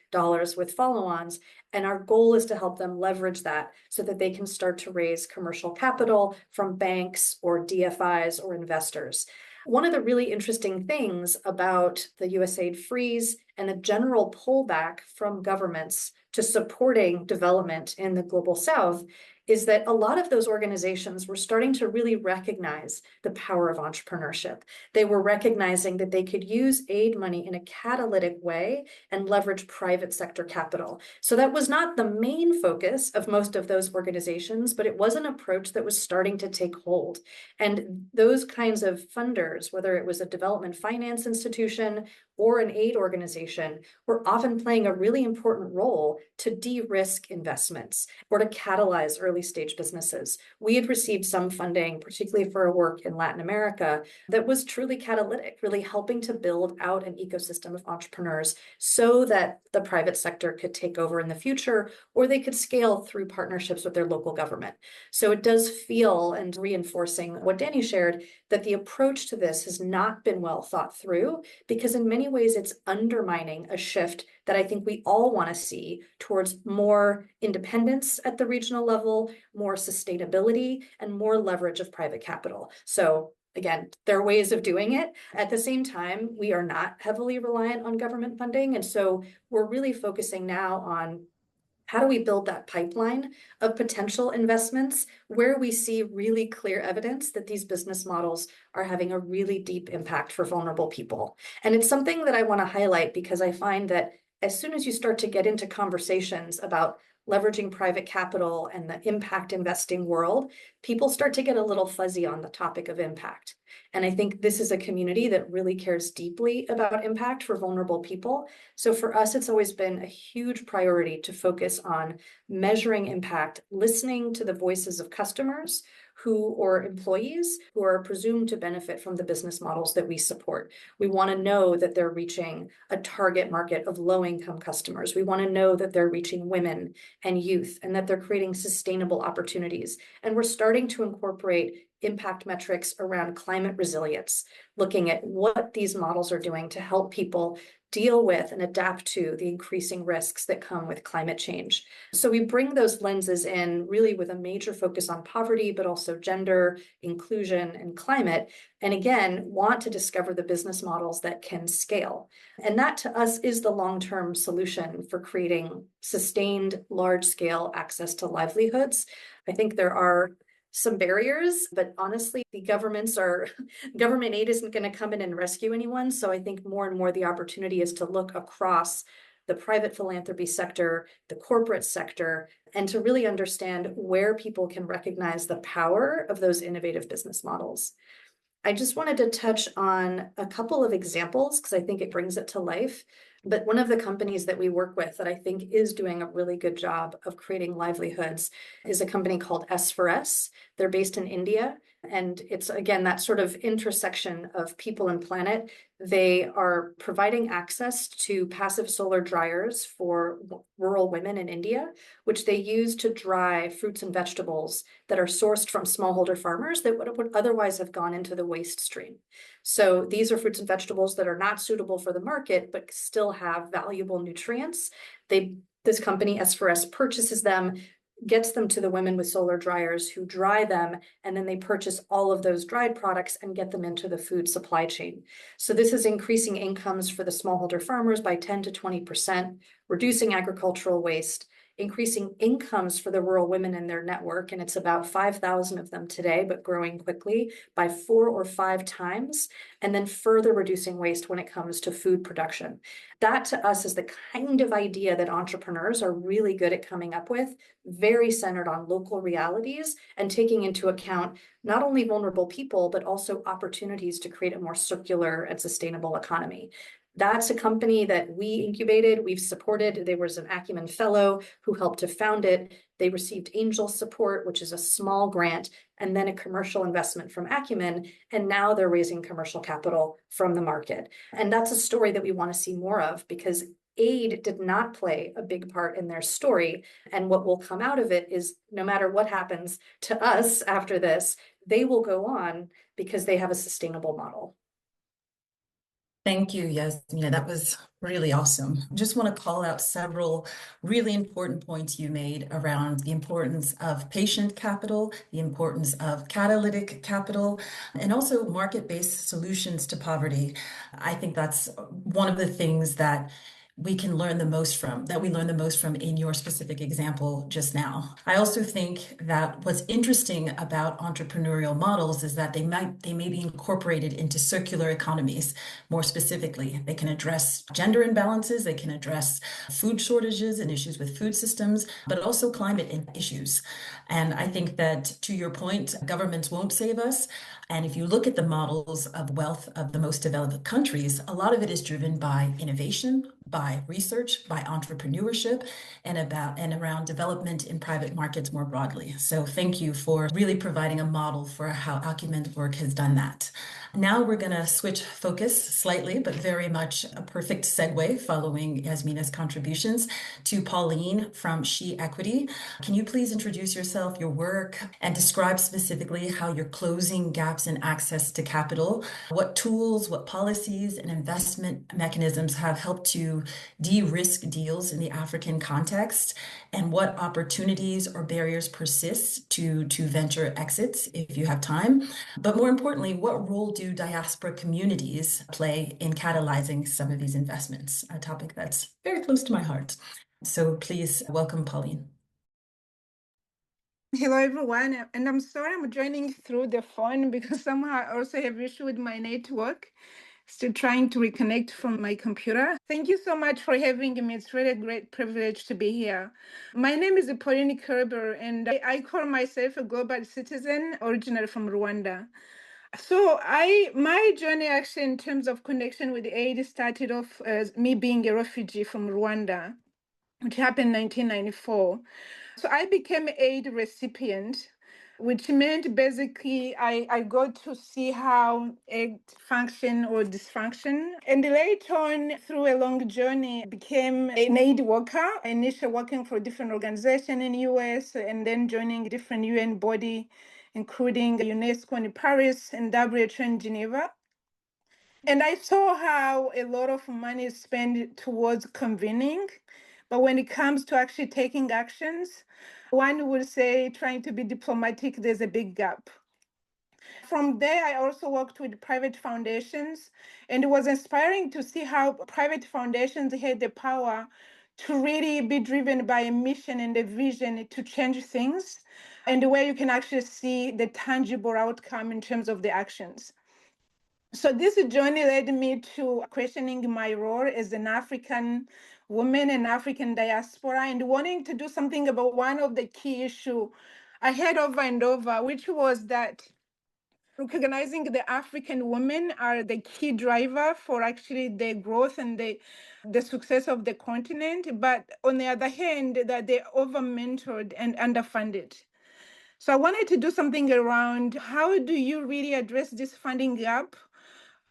with follow-ons. And our goal is to help them leverage that so that they can start to raise commercial capital from banks or DFIs or investors. One of the really interesting things about the USAID freeze and the general pullback from governments to supporting development in the global South is that a lot of those organizations were starting to really recognize the power of entrepreneurship. They were recognizing that they could use aid money in a catalytic way and leverage private sector capital. So that was not the main focus of most of those organizations, but it was an approach that was starting to take hold. And those kinds of funders, whether it was a development finance institution or an aid organization, were often playing a really important role to de-risk investments or to catalyze early stage businesses. We had received some funding, particularly for our work in Latin America, that was truly catalytic, really helping to build out an ecosystem of entrepreneurs so that the private sector could take over in the future, or they could scale through partnerships with their local government. So it does feel, and reinforcing what Danny shared, that the approach to this has not been well thought through, because in many ways it's undermining a shift that I think we all want to see towards more independence at the regional level, more sustainability, and more leverage of private capital. So again, there are ways of doing it. At the same time, we are not heavily reliant on government funding. And so we're really focusing now on how do we build that pipeline of potential investments where we see really clear evidence that these business models are having a really deep impact for vulnerable people? And it's something that I want to highlight because I find that as soon as you start to get into conversations about leveraging private capital and the impact investing world, people start to get a little fuzzy on the topic of impact. And I think this is a community that really cares deeply about impact for vulnerable people. So for us, it's always been a huge priority to focus on measuring impact, listening to the voices of customers or employees who are presumed to benefit from the business models that we support. We want to know that they're reaching a target market of low-income customers. We want to know that they're reaching women and youth and that they're creating sustainable opportunities. And we're starting to incorporate impact metrics around climate resilience, looking at what these models are doing to help people deal with and adapt to the increasing risks that come with climate change. So we bring those lenses in really with a major focus on poverty, but also gender, inclusion, and climate. And again, want to discover the business models that can scale. And that to us is the long-term solution for creating sustained large-scale access to livelihoods. I think there are some barriers, but honestly, government aid isn't going to come in and rescue anyone. So I think more and more the opportunity is to look across the private philanthropy sector, the corporate sector, and to really understand where people can recognize the power of those innovative business models. I just wanted to touch on a couple of examples because I think it brings it to life. But one of the companies that we work with that I think is doing a really good job of creating livelihoods is a company called S4S. They're based in India. And it's, again, that sort of intersection of people and planet. They are providing access to passive solar dryers for rural women in India, which they use to dry fruits and vegetables that are sourced from smallholder farmers that would otherwise have gone into the waste stream. So these are fruits and vegetables that are not suitable for the market, but still have valuable nutrients. This company, S4S, purchases them, gets them to the women with solar dryers who dry them, and then they purchase all of those dried products and get them into the food supply chain. So this is increasing incomes for the smallholder farmers by 10 to 20%, reducing agricultural waste, increasing incomes for the rural women in their network, and it's about 5,000 of them today, but growing quickly by 4 or 5 times, and then further reducing waste when it comes to food production. That to us is the kind of idea that entrepreneurs are really good at coming up with, very centered on local realities and taking into account not only vulnerable people, but also opportunities to create a more circular and sustainable economy. That's a company that we incubated, we've supported. There was an Acumen Fellow who helped to found it. They received angel support, which is a small grant, and then a commercial investment from Acumen. And now they're raising commercial capital from the market. And that's a story that we want to see more of, because aid did not play a big part in their story. And what will come out of it is, no matter what happens to us after this, they will go on because they have a sustainable model.
Thank you, Yasmina. That was really awesome. I just want to call out several really important points you made around the importance of patient capital, the importance of catalytic capital, and also market-based solutions to poverty. I think that's one of the things that we learn the most from in your specific example just now. I also think that what's interesting about entrepreneurial models is that they may be incorporated into circular economies. More specifically, they can address gender imbalances, they can address food shortages and issues with food systems, but also climate issues. And I think that, to your point, governments won't save us. And if you look at the models of wealth of the most developed countries, a lot of it is driven by innovation, by research, by entrepreneurship, and around development in private markets more broadly. So thank you for really providing a model for how Acumen's work has done that. Now we're going to switch focus slightly, but very much a perfect segue following Yasmina's contributions, to Pauline from She Equity. Can you please introduce yourself, your work, and describe specifically how you're closing gaps in access to capital? What tools, what policies, and investment mechanisms have helped to de-risk deals in the African context? And what opportunities or barriers persist to venture exits, if you have time? But more importantly, what role do diaspora communities play in catalyzing some of these investments? A topic that's very close to my heart. So please welcome Pauline.
Hello, everyone. And I'm sorry I'm joining through the phone because somehow I also have issue with my network. Still trying to reconnect from my computer. Thank you so much for having me. It's really a great privilege to be here. My name is Pauline Koelbl, and I call myself a global citizen originally from Rwanda. So my journey actually in terms of connection with aid started off as me being a refugee from Rwanda, which happened in 1994. So I became an aid recipient, which meant basically I got to see how aid function or dysfunction. And later on, through a long journey, became an aid worker, initially working for different organizations in the US, and then joining different UN body, including UNESCO in Paris and WHO in Geneva. And I saw how a lot of money is spent towards convening. But when it comes to actually taking actions, one would say, trying to be diplomatic, there's a big gap. From there, I also worked with private foundations, and it was inspiring to see how private foundations had the power to really be driven by a mission and a vision to change things, and where you can actually see the tangible outcome in terms of the actions. So this journey led me to questioning my role as an African woman in African diaspora and wanting to do something about one of the key issues I heard over and over, which was that recognizing the African women are the key driver for actually the growth and the success of the continent, but on the other hand, that they're over-mentored and underfunded. So I wanted to do something around how do you really address this funding gap,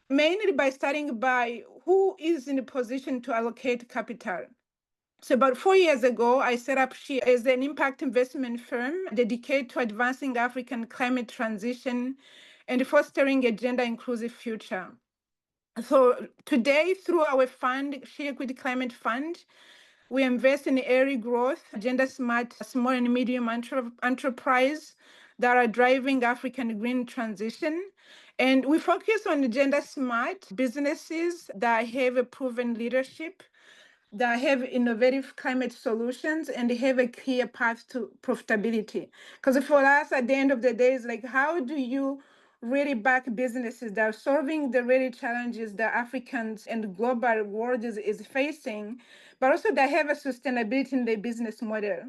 mainly by starting by who is in a position to allocate capital. So about 4 years ago, I set up She as an impact investment firm dedicated to advancing African climate transition and fostering a gender-inclusive future. So today, through our fund, She Equity Climate Fund, we invest in early growth, gender-smart, small and medium enterprise that are driving African green transition. And we focus on gender-smart businesses that have a proven leadership, that have innovative climate solutions and have a clear path to profitability. Because for us, at the end of the day, it's like, how do you really back businesses that are solving the really challenges that Africans and global world is facing, but also that have a sustainability in their business model?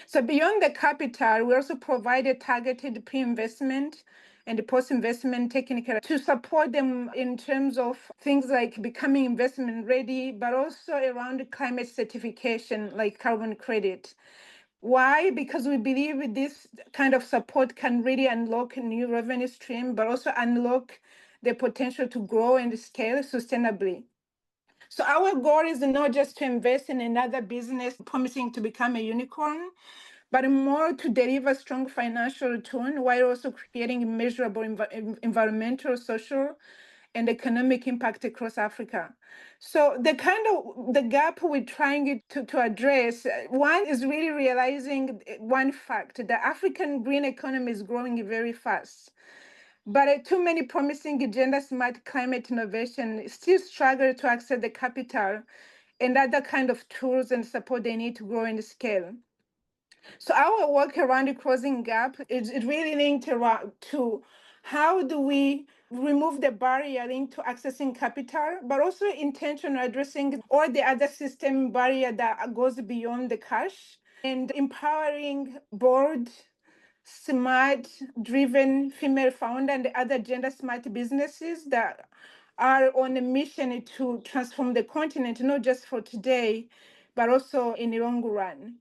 So beyond the capital, we also provided targeted pre-investment and post-investment technical to support them in terms of things like becoming investment ready, but also around climate certification, like carbon credit. Why? Because we believe this kind of support can really unlock a new revenue stream, but also unlock the potential to grow and scale sustainably. So our goal is not just to invest in another business promising to become a unicorn, but more to deliver strong financial return while also creating measurable environmental, social, and economic impact across Africa. So the gap we're trying to address, one is really realizing one fact: the African green economy is growing very fast. But too many promising gender-smart climate innovation still struggle to access the capital and other kind of tools and support they need to grow and scale. So our work around the closing gap is really linked to how do we remove the barrier linked to accessing capital, but also intentionally addressing all the other system barrier that goes beyond the cash and empowering bold, smart, driven female founder and other gender smart businesses that are on a mission to transform the continent, not just for today, but also in the long run.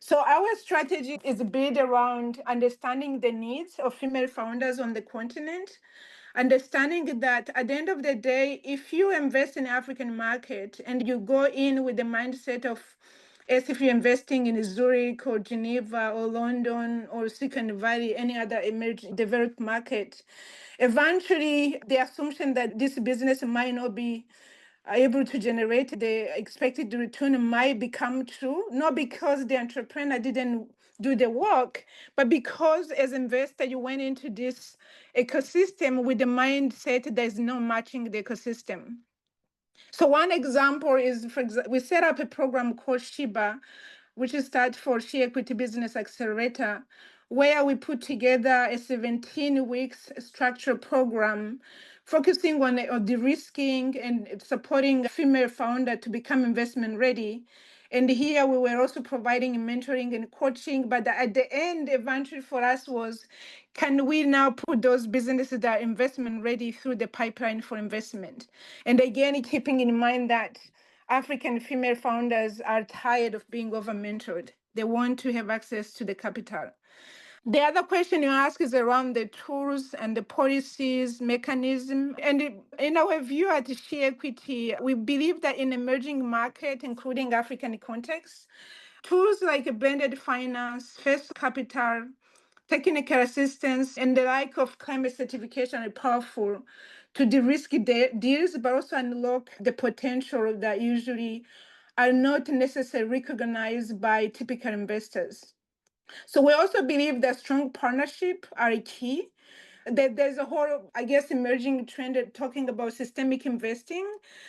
So our strategy is built around understanding the needs of female founders on the continent, understanding that at the end of the day, if you invest in the African market and you go in with the mindset of as if you're investing in Zurich or Geneva or London or Silicon Valley, any other emerging developed market, eventually the assumption that this business might not be able to generate the expected return might become true, not because the entrepreneur didn't do the work, but because as an investor, you went into this ecosystem with the mindset there's no matching the ecosystem. So one example is, we set up a program called SHIBA, which is stands for She Equity Business Accelerator, where we put together a 17 weeks structured program focusing on de-risking and supporting female founder to become investment ready. And here we were also providing mentoring and coaching, but at the end, eventually for us was, can we now put those businesses that are investment ready through the pipeline for investment? And again, keeping in mind that African female founders are tired of being over-mentored. They want to have access to the capital. The other question you ask is around the tools and the policies, mechanism. And in our view at She Equity, we believe that in emerging market, including African contexts, tools like blended finance, first capital, technical assistance, and the like of climate certification are powerful to de-risk deals, but also unlock the potential that usually are not necessarily recognized by typical investors. So we also believe that strong partnership are key. That there's a whole, I guess, emerging trend talking about systemic investing,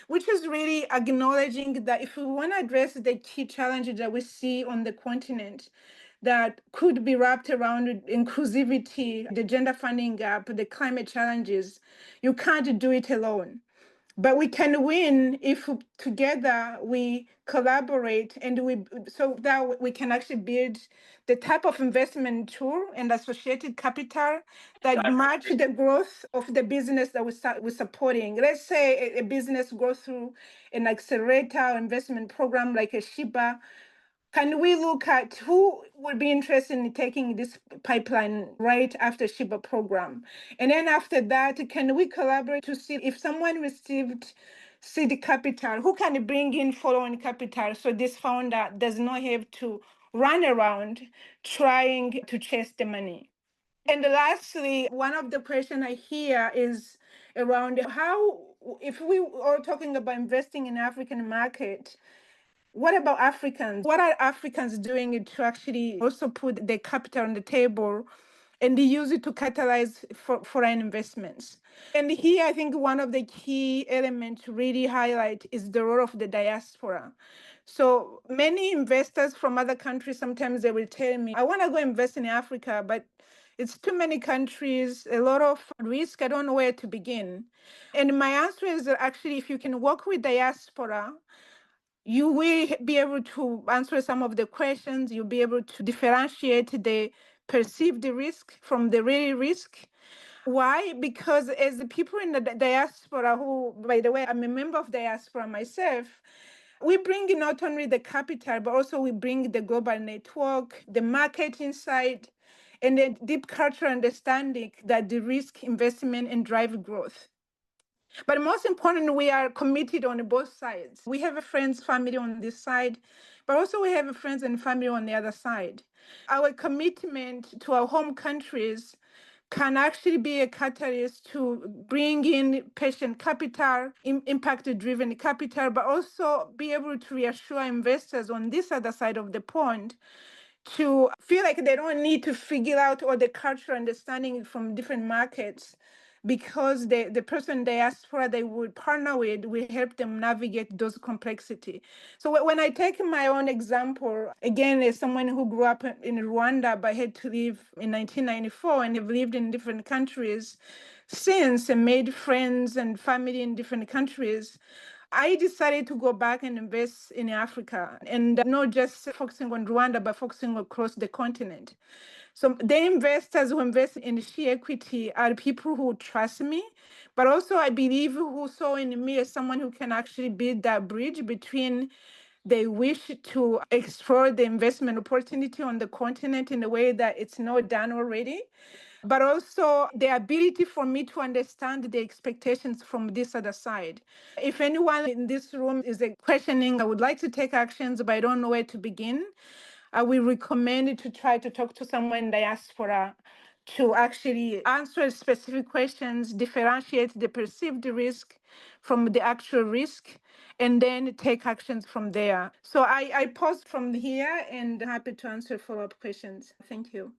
which is really acknowledging that if we want to address the key challenges that we see on the continent that could be wrapped around inclusivity, the gender funding gap, the climate challenges, you can't do it alone. But we can win if together we collaborate and so that we can actually build the type of investment tool and associated capital that match the growth of the business that we're supporting. Let's say a business goes through an accelerator investment program like a SHIBA. Can we look at who would be interested in taking this pipeline right after SHIBA program? And then after that, can we collaborate to see if someone received seed capital, who can bring in follow-on capital so this founder does not have to run around trying to chase the money? And lastly, one of the questions I hear is around how, if we are talking about investing in African market, what about Africans? What are Africans doing to actually also put the capital on the table and they use it to catalyze for foreign investments. And here, I think one of the key elements to really highlight is the role of the diaspora. So many investors from other countries, sometimes they will tell me, I want to go invest in Africa, but it's too many countries, a lot of risk, I don't know where to begin. And my answer is that actually, if you can work with diaspora, you will be able to answer some of the questions. You'll be able to differentiate the perceived risk from the real risk. Why? Because as the people in the diaspora, who, by the way, I'm a member of diaspora myself, we bring in not only the capital, but also we bring the global network, the market insight, and the deep cultural understanding that the risk investment and drive growth. But most importantly, we are committed on both sides. We have a friends, family on this side, but also we have friends and family on the other side. Our commitment to our home countries can actually be a catalyst to bring in patient capital, impact-driven capital, but also be able to reassure investors on this other side of the pond to feel like they don't need to figure out all the cultural understanding from different markets, because the person diaspora they would partner with will help them navigate those complexity. So when I take my own example, again, as someone who grew up in Rwanda but had to leave in 1994 and have lived in different countries since and made friends and family in different countries, I decided to go back and invest in Africa, and not just focusing on Rwanda, but focusing across the continent. So the investors who invest in share equity are people who trust me, but also I believe who saw in me as someone who can actually build that bridge between they wish to explore the investment opportunity on the continent in a way that it's not done already, but also the ability for me to understand the expectations from this other side. If anyone in this room is questioning, I would like to take actions, but I don't know where to begin, I will recommend to try to talk to someone in diaspora to actually answer specific questions, differentiate the perceived risk from the actual risk, and then take actions from there. So I pause from here and happy to answer follow-up questions. Thank you.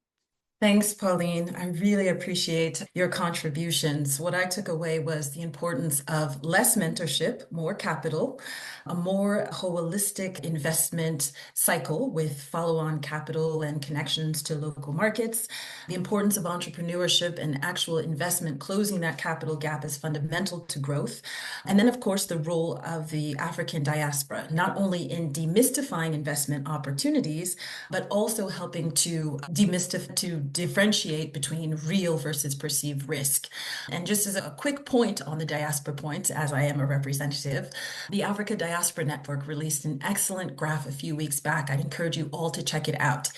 Thanks, Pauline. I really appreciate your contributions. What I took away was the importance of less mentorship, more capital, a more holistic investment cycle with follow-on capital and connections to local markets. The importance of entrepreneurship and actual investment, closing that capital gap is fundamental to growth. And then, of course, the role of the African diaspora, not only in demystifying investment opportunities, but also helping to differentiate between real versus perceived risk. And just as a quick point on the diaspora point, as I am a representative, the Africa Diaspora Network released an excellent graph a few weeks back. I'd encourage you all to check it out.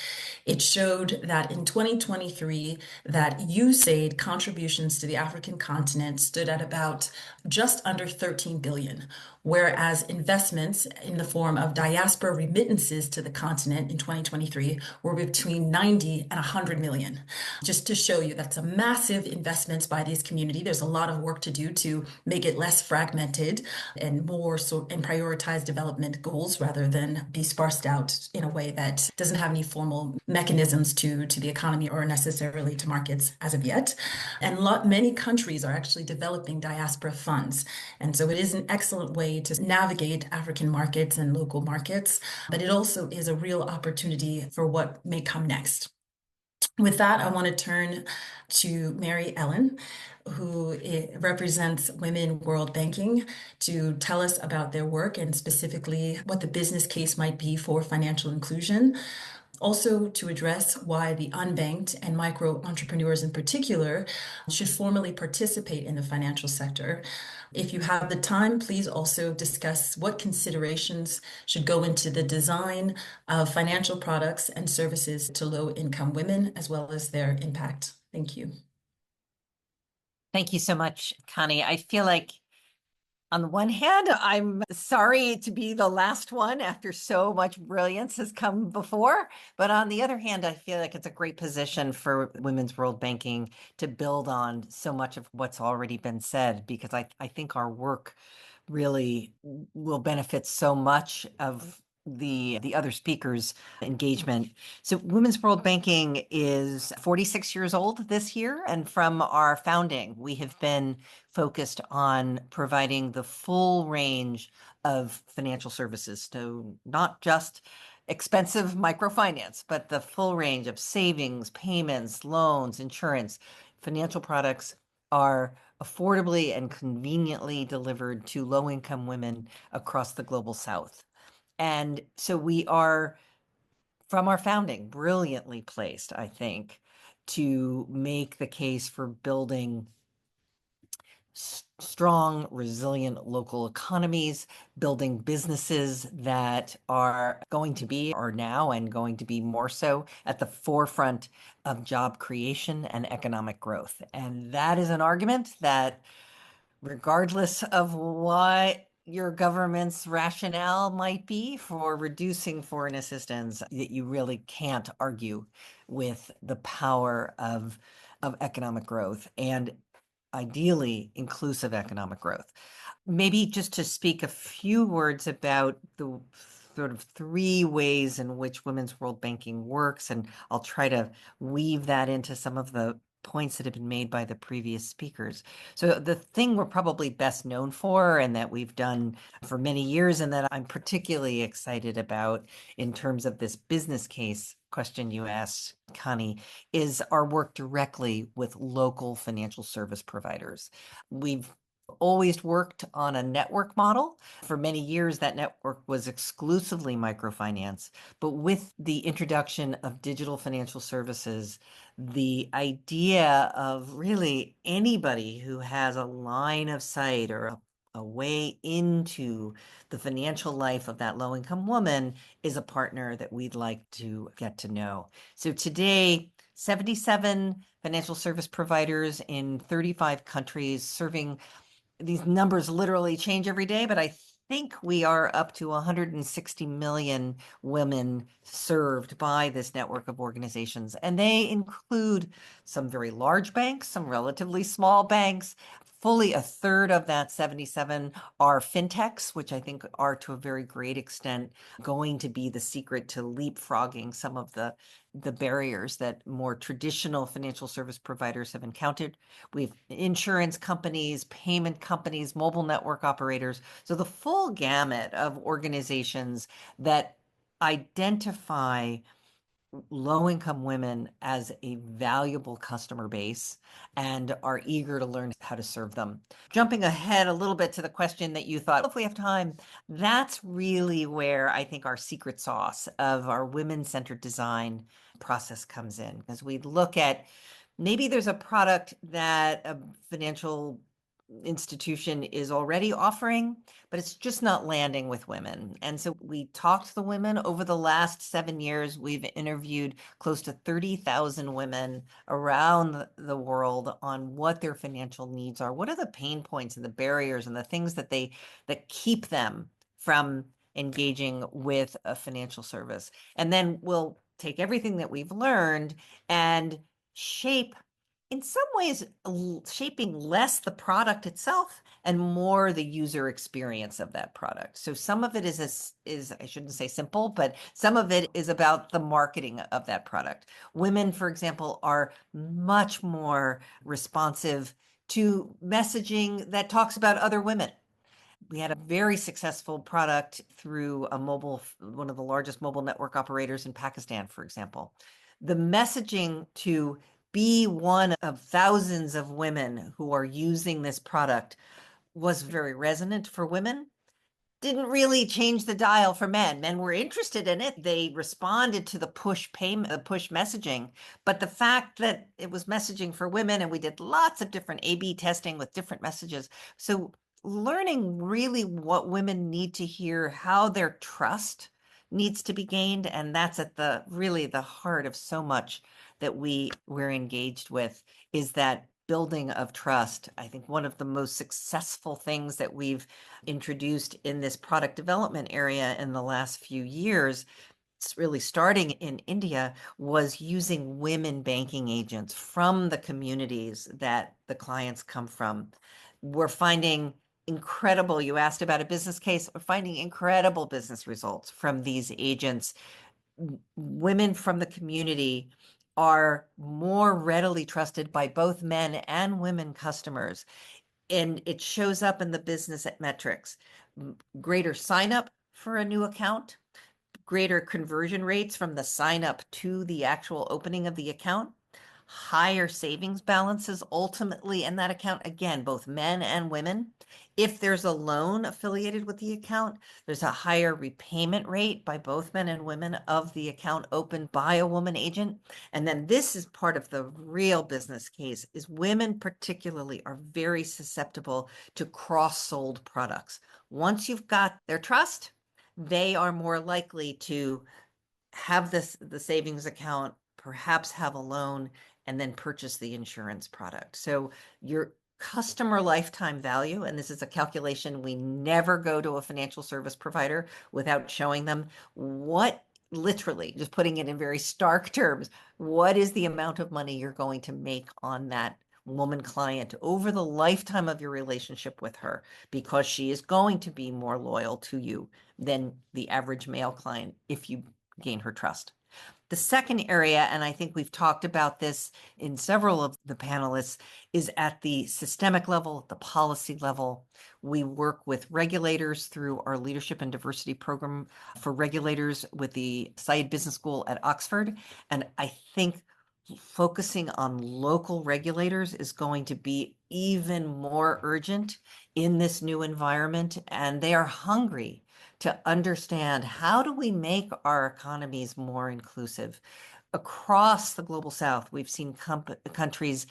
It showed that in 2023, that USAID contributions to the African continent stood at about just under 13 billion, whereas investments in the form of diaspora remittances to the continent in 2023 were between 90 and 100 million. Just to show you, that's a massive investments by this community. There's a lot of work to do to make it less fragmented and more and prioritize development goals rather than be sparsed out in a way that doesn't have any formal mechanisms to the economy or necessarily to markets as of yet. And many countries are actually developing diaspora funds. And so it is an excellent way to navigate African markets and local markets, but it also is a real opportunity for what may come next. With that, I want to turn to Mary Eleen, who represents Women World Banking, to tell us about their work and specifically what the business case might be for financial inclusion. Also to address why the unbanked and micro entrepreneurs in particular should formally participate in the financial sector. If you have the time, please also discuss what considerations should go into the design of financial products and services to low-income women, as well as their impact. Thank you.
Thank you so much, Khani. I feel like on the one hand, I'm sorry to be the last one after so much brilliance has come before. But on the other hand, I feel like it's a great position for Women's World Banking to build on so much of what's already been said, because I think our work really will benefit so much of the other speakers' engagement. So Women's World Banking is 46 years old this year, and from our founding, we have been focused on providing the full range of financial services, so not just expensive microfinance, but the full range of savings, payments, loans, insurance. Financial products are affordably and conveniently delivered to low-income women across the global South. And so we are, from our founding, brilliantly placed, I think, to make the case for building strong, resilient local economies, building businesses that are now and going to be more so at the forefront of job creation and economic growth. And that is an argument that, regardless of what your government's rationale might be for reducing foreign assistance, that you really can't argue with the power of economic growth, and ideally inclusive economic growth. Maybe just to speak a few words about the sort of three ways in which Women's World Banking works, and I'll try to weave that into some of the points that have been made by the previous speakers. So the thing we're probably best known for, and that we've done for many years, and that I'm particularly excited about in terms of this business case question you asked, Khani, is our work directly with local financial service providers. We've always worked on a network model. For many years, that network was exclusively microfinance. But with the introduction of digital financial services, the idea of really anybody who has a line of sight or a way into the financial life of that low-income woman is a partner that we'd like to get to know. So today, 77 financial service providers in 35 countries serving. These numbers literally change every day, but I think we are up to 160 million women served by this network of organizations. And they include some very large banks, some relatively small banks. Fully a third of that 77 are fintechs, which I think are to a very great extent going to be the secret to leapfrogging some of the barriers that more traditional financial service providers have encountered. We have insurance companies, payment companies, mobile network operators. So the full gamut of organizations that identify low-income women as a valuable customer base and are eager to learn how to serve them. Jumping ahead a little bit to the question that you thought, if we have time, that's really where I think our secret sauce of our women-centered design process comes in. Because we look at, maybe there's a product that a financial institution is already offering, but it's just not landing with women. And so we talked to the women over the last 7 years. We've interviewed close to 30,000 women around the world on what their financial needs are. What are the pain points and the barriers and the things that keep them from engaging with a financial service? And then we'll take everything that we've learned and shape, in some ways, shaping less the product itself and more the user experience of that product. So some of it is I shouldn't say simple, but some of it is about the marketing of that product. Women, for example, are much more responsive to messaging that talks about other women. We had a very successful product through one of the largest mobile network operators in Pakistan, for example. The messaging to be one of thousands of women who are using this product was very resonant for women. Didn't really change the dial for men. Men were interested in it. They responded to the push messaging, but the fact that it was messaging for women, and we did lots of different A/B testing with different messages. So learning really what women need to hear, how their trust needs to be gained, and that's at the heart of so much that we're engaged with, is that building of trust. I think one of the most successful things that we've introduced in this product development area in the last few years, it's really starting in India, was using women banking agents from the communities that the clients come from. We're finding incredible, you asked about a business case, we're finding incredible business results from these agents. Women from the community are more readily trusted by both men and women customers. And it shows up in the business metrics. Greater sign up for a new account, greater conversion rates from the sign up to the actual opening of the account, higher savings balances ultimately in that account, again, both men and women. If there's a loan affiliated with the account, there's a higher repayment rate by both men and women of the account opened by a woman agent. And then this is part of the real business case, is women particularly are very susceptible to cross-sold products. Once you've got their trust, they are more likely to have the savings account, perhaps have a loan, and then purchase the insurance product. So your customer lifetime value, and this is a calculation, we never go to a financial service provider without showing them what, literally, just putting it in very stark terms, what is the amount of money you're going to make on that woman client over the lifetime of your relationship with her, because she is going to be more loyal to you than the average male client if you gain her trust. The second area, and I think we've talked about this in several of the panelists, is at the systemic level, the policy level. We work with regulators through our leadership and diversity program for regulators with the Said Business School at Oxford. And I think focusing on local regulators is going to be even more urgent in this new environment. And they are hungry to understand, how do we make our economies more inclusive? Across the global South, we've seen countries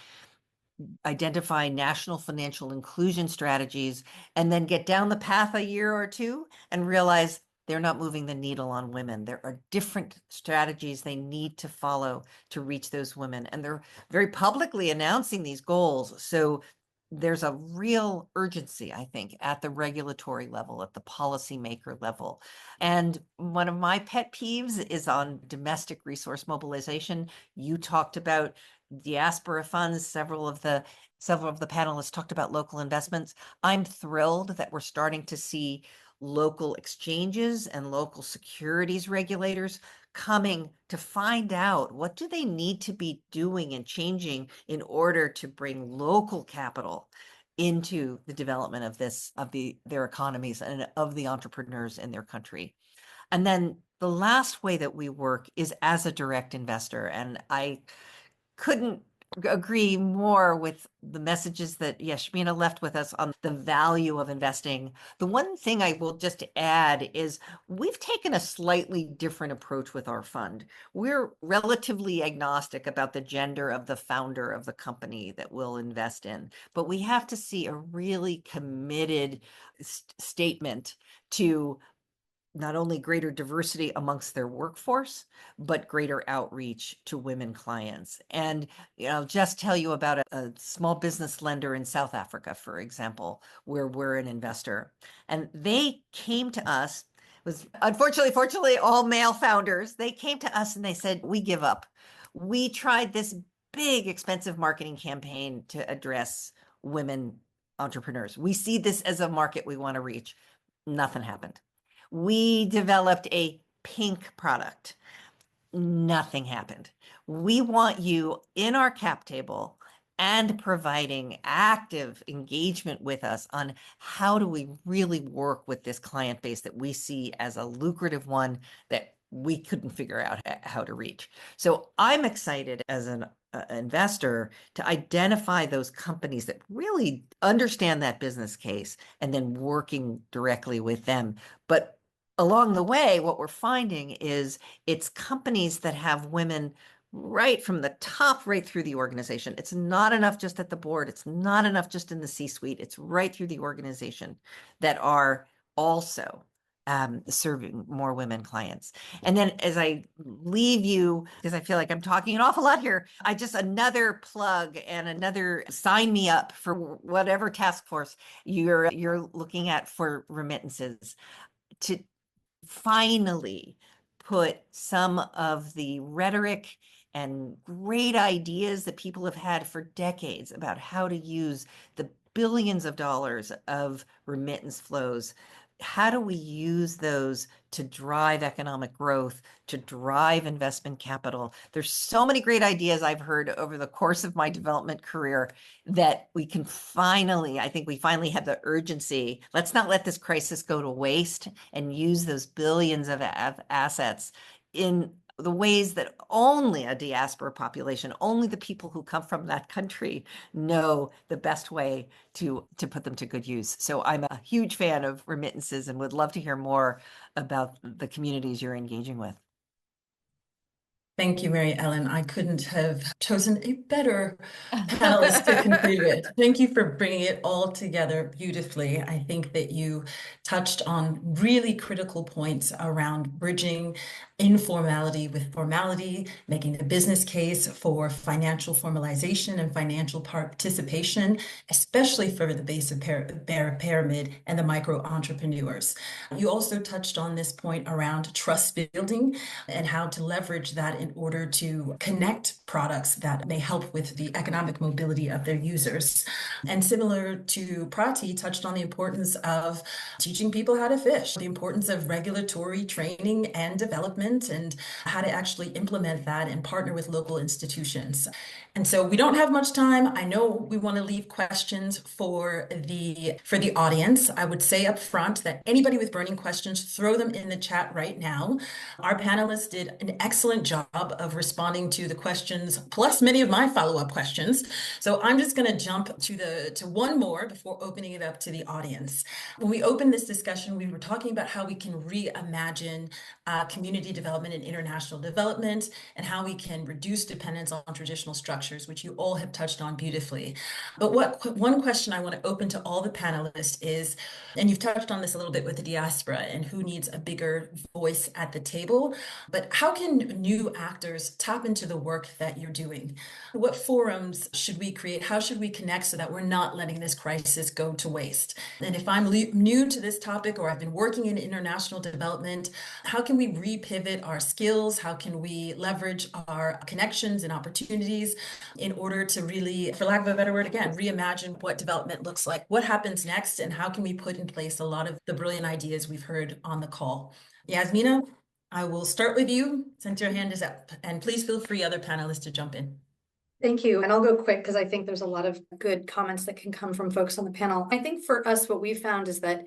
identify national financial inclusion strategies and then get down the path a year or two and realize they're not moving the needle on women. There are different strategies they need to follow to reach those women. And they're very publicly announcing these goals. So there's a real urgency, I think, at the regulatory level, at the policymaker level. And one of my pet peeves is on domestic resource mobilization. You talked about diaspora funds. Several of the panelists talked about local investments. I'm thrilled that we're starting to see local exchanges and local securities regulators coming to find out, what do they need to be doing and changing in order to bring local capital into the development of their economies and of the entrepreneurs in their country. And then the last way that we work is as a direct investor. And I couldn't agree more with the messages that Yasmina left with us on the value of investing. The one thing I will just add is we've taken a slightly different approach with our fund. We're relatively agnostic about the gender of the founder of the company that we'll invest in, but we have to see a really committed statement to not only greater diversity amongst their workforce, but greater outreach to women clients. And I'll just tell you about a small business lender in South Africa, for example, where we're an investor. And they came to us, was fortunately, all male founders. They came to us and they said, we give up. We tried this big, expensive marketing campaign to address women entrepreneurs. We see this as a market we want to reach. Nothing happened. We developed a pink product. Nothing happened. We want you in our cap table and providing active engagement with us on how do we really work with this client base that we see as a lucrative one that we couldn't figure out how to reach. So I'm excited as an investor to identify those companies that really understand that business case and then working directly with them. But along the way, what we're finding is it's companies that have women right from the top, right through the organization. It's not enough just at the board. It's not enough just in the C-suite. It's right through the organization that are also serving more women clients. And then as I leave you, because I feel like I'm talking an awful lot here, another plug and another sign me up for whatever task force you're looking at for remittances, to finally put some of the rhetoric and great ideas that people have had for decades about how to use the billions of dollars of remittance flows. How do we use those to drive economic growth, to drive investment capital? There's so many great ideas I've heard over the course of my development career that we can finally, I think we finally have the urgency. Let's not let this crisis go to waste and use those billions of assets in the ways that only a diaspora population, only the people who come from that country know the best way to put them to good use. So I'm a huge fan of remittances and would love to hear more about the communities you're engaging with.
Thank you, Mary Ellen. I couldn't have chosen a better panelist to conclude with. Thank you for bringing it all together beautifully. I think that you touched on really critical points around bridging informality with formality, making the business case for financial formalization and financial participation, especially for the base of pyramid and the micro entrepreneurs. You also touched on this point around trust building and how to leverage that in order to connect products that may help with the economic mobility of their users. And similar to Prati, touched on the importance of teaching people how to fish, the importance of regulatory training and development, and how to actually implement that and partner with local institutions. And so we don't have much time. I know we want to leave questions for the audience. I would say up front that anybody with burning questions, throw them in the chat right now. Our panelists did an excellent job of responding to the questions, plus many of my follow-up questions. So I'm just going to jump to one more before opening it up to the audience. When we opened this discussion, we were talking about how we can reimagine community development and international development, and how we can reduce dependence on traditional structures, which you all have touched on beautifully. But one question I want to open to all the panelists is, and you've touched on this a little bit with the diaspora and who needs a bigger voice at the table, but how can new actors tap into the work that you're doing? What forums should we create? How should we connect so that we're not letting this crisis go to waste? And if I'm new to this topic, or I've been working in international development, how can we repivot our skills? How can we leverage our connections and opportunities in order to really, for lack of a better word, again, reimagine what development looks like? What happens next, and how can we put in place a lot of the brilliant ideas we've heard on the call? Yasmina, I will start with you since your hand is up, and please feel free, other panelists, to jump in.
Thank you. And I'll go quick because I think there's a lot of good comments that can come from folks on the panel. I think for us, what we found is that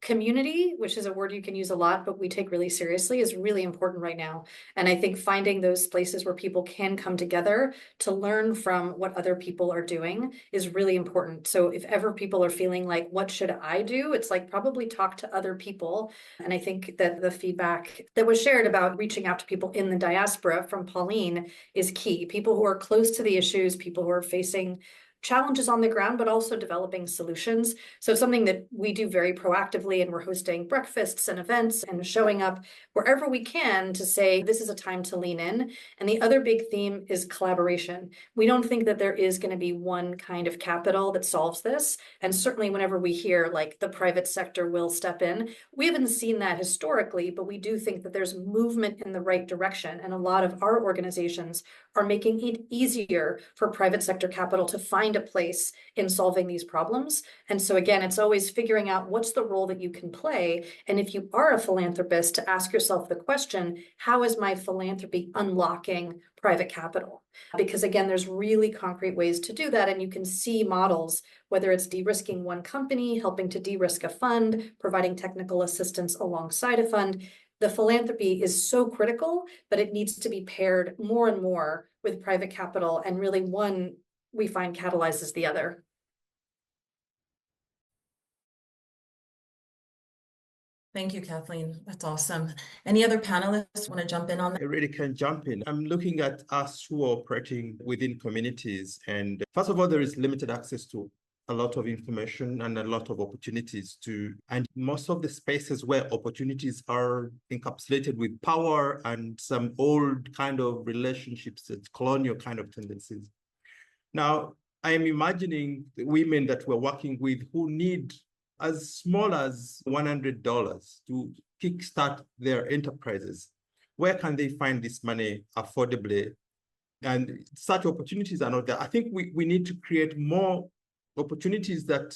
community, which is a word you can use a lot, but we take really seriously, is really important right now. And I think finding those places where people can come together to learn from what other people are doing is really important. So if ever people are feeling like, what should I do? It's like, probably talk to other people. And I think that the feedback that was shared about reaching out to people in the diaspora from Pauline is key. People who are close to the issues, people who are facing challenges on the ground, but also developing solutions. So something that we do very proactively, and we're hosting breakfasts and events and showing up wherever we can to say, this is a time to lean in. And the other big theme is collaboration. We don't think that there is going to be one kind of capital that solves this. And certainly whenever we hear like the private sector will step in, we haven't seen that historically, but we do think that there's movement in the right direction. And a lot of our organizations are making it easier for private sector capital to find a place in solving these problems. And so again, it's always figuring out what's the role that you can play. And if you are a philanthropist, to ask yourself the question, how is my philanthropy unlocking private capital? Because again, there's really concrete ways to do that. And you can see models, whether it's de-risking one company, helping to de-risk a fund, providing technical assistance alongside a fund. The philanthropy is so critical, but it needs to be paired more and more with private capital. And really one, we find, catalyzes the other.
Thank you, Kathleen. That's awesome. Any other panelists want to jump in on that?
I really can jump in. I'm looking at us who are operating within communities. And first of all, there is limited access to a lot of information and a lot of opportunities and most of the spaces where opportunities are encapsulated with power and some old kind of relationships, colonial kind of tendencies. Now, I am imagining the women that we're working with who need as small as $100 to kickstart their enterprises. Where can they find this money affordably? And such opportunities are not there. I think we need to create more opportunities that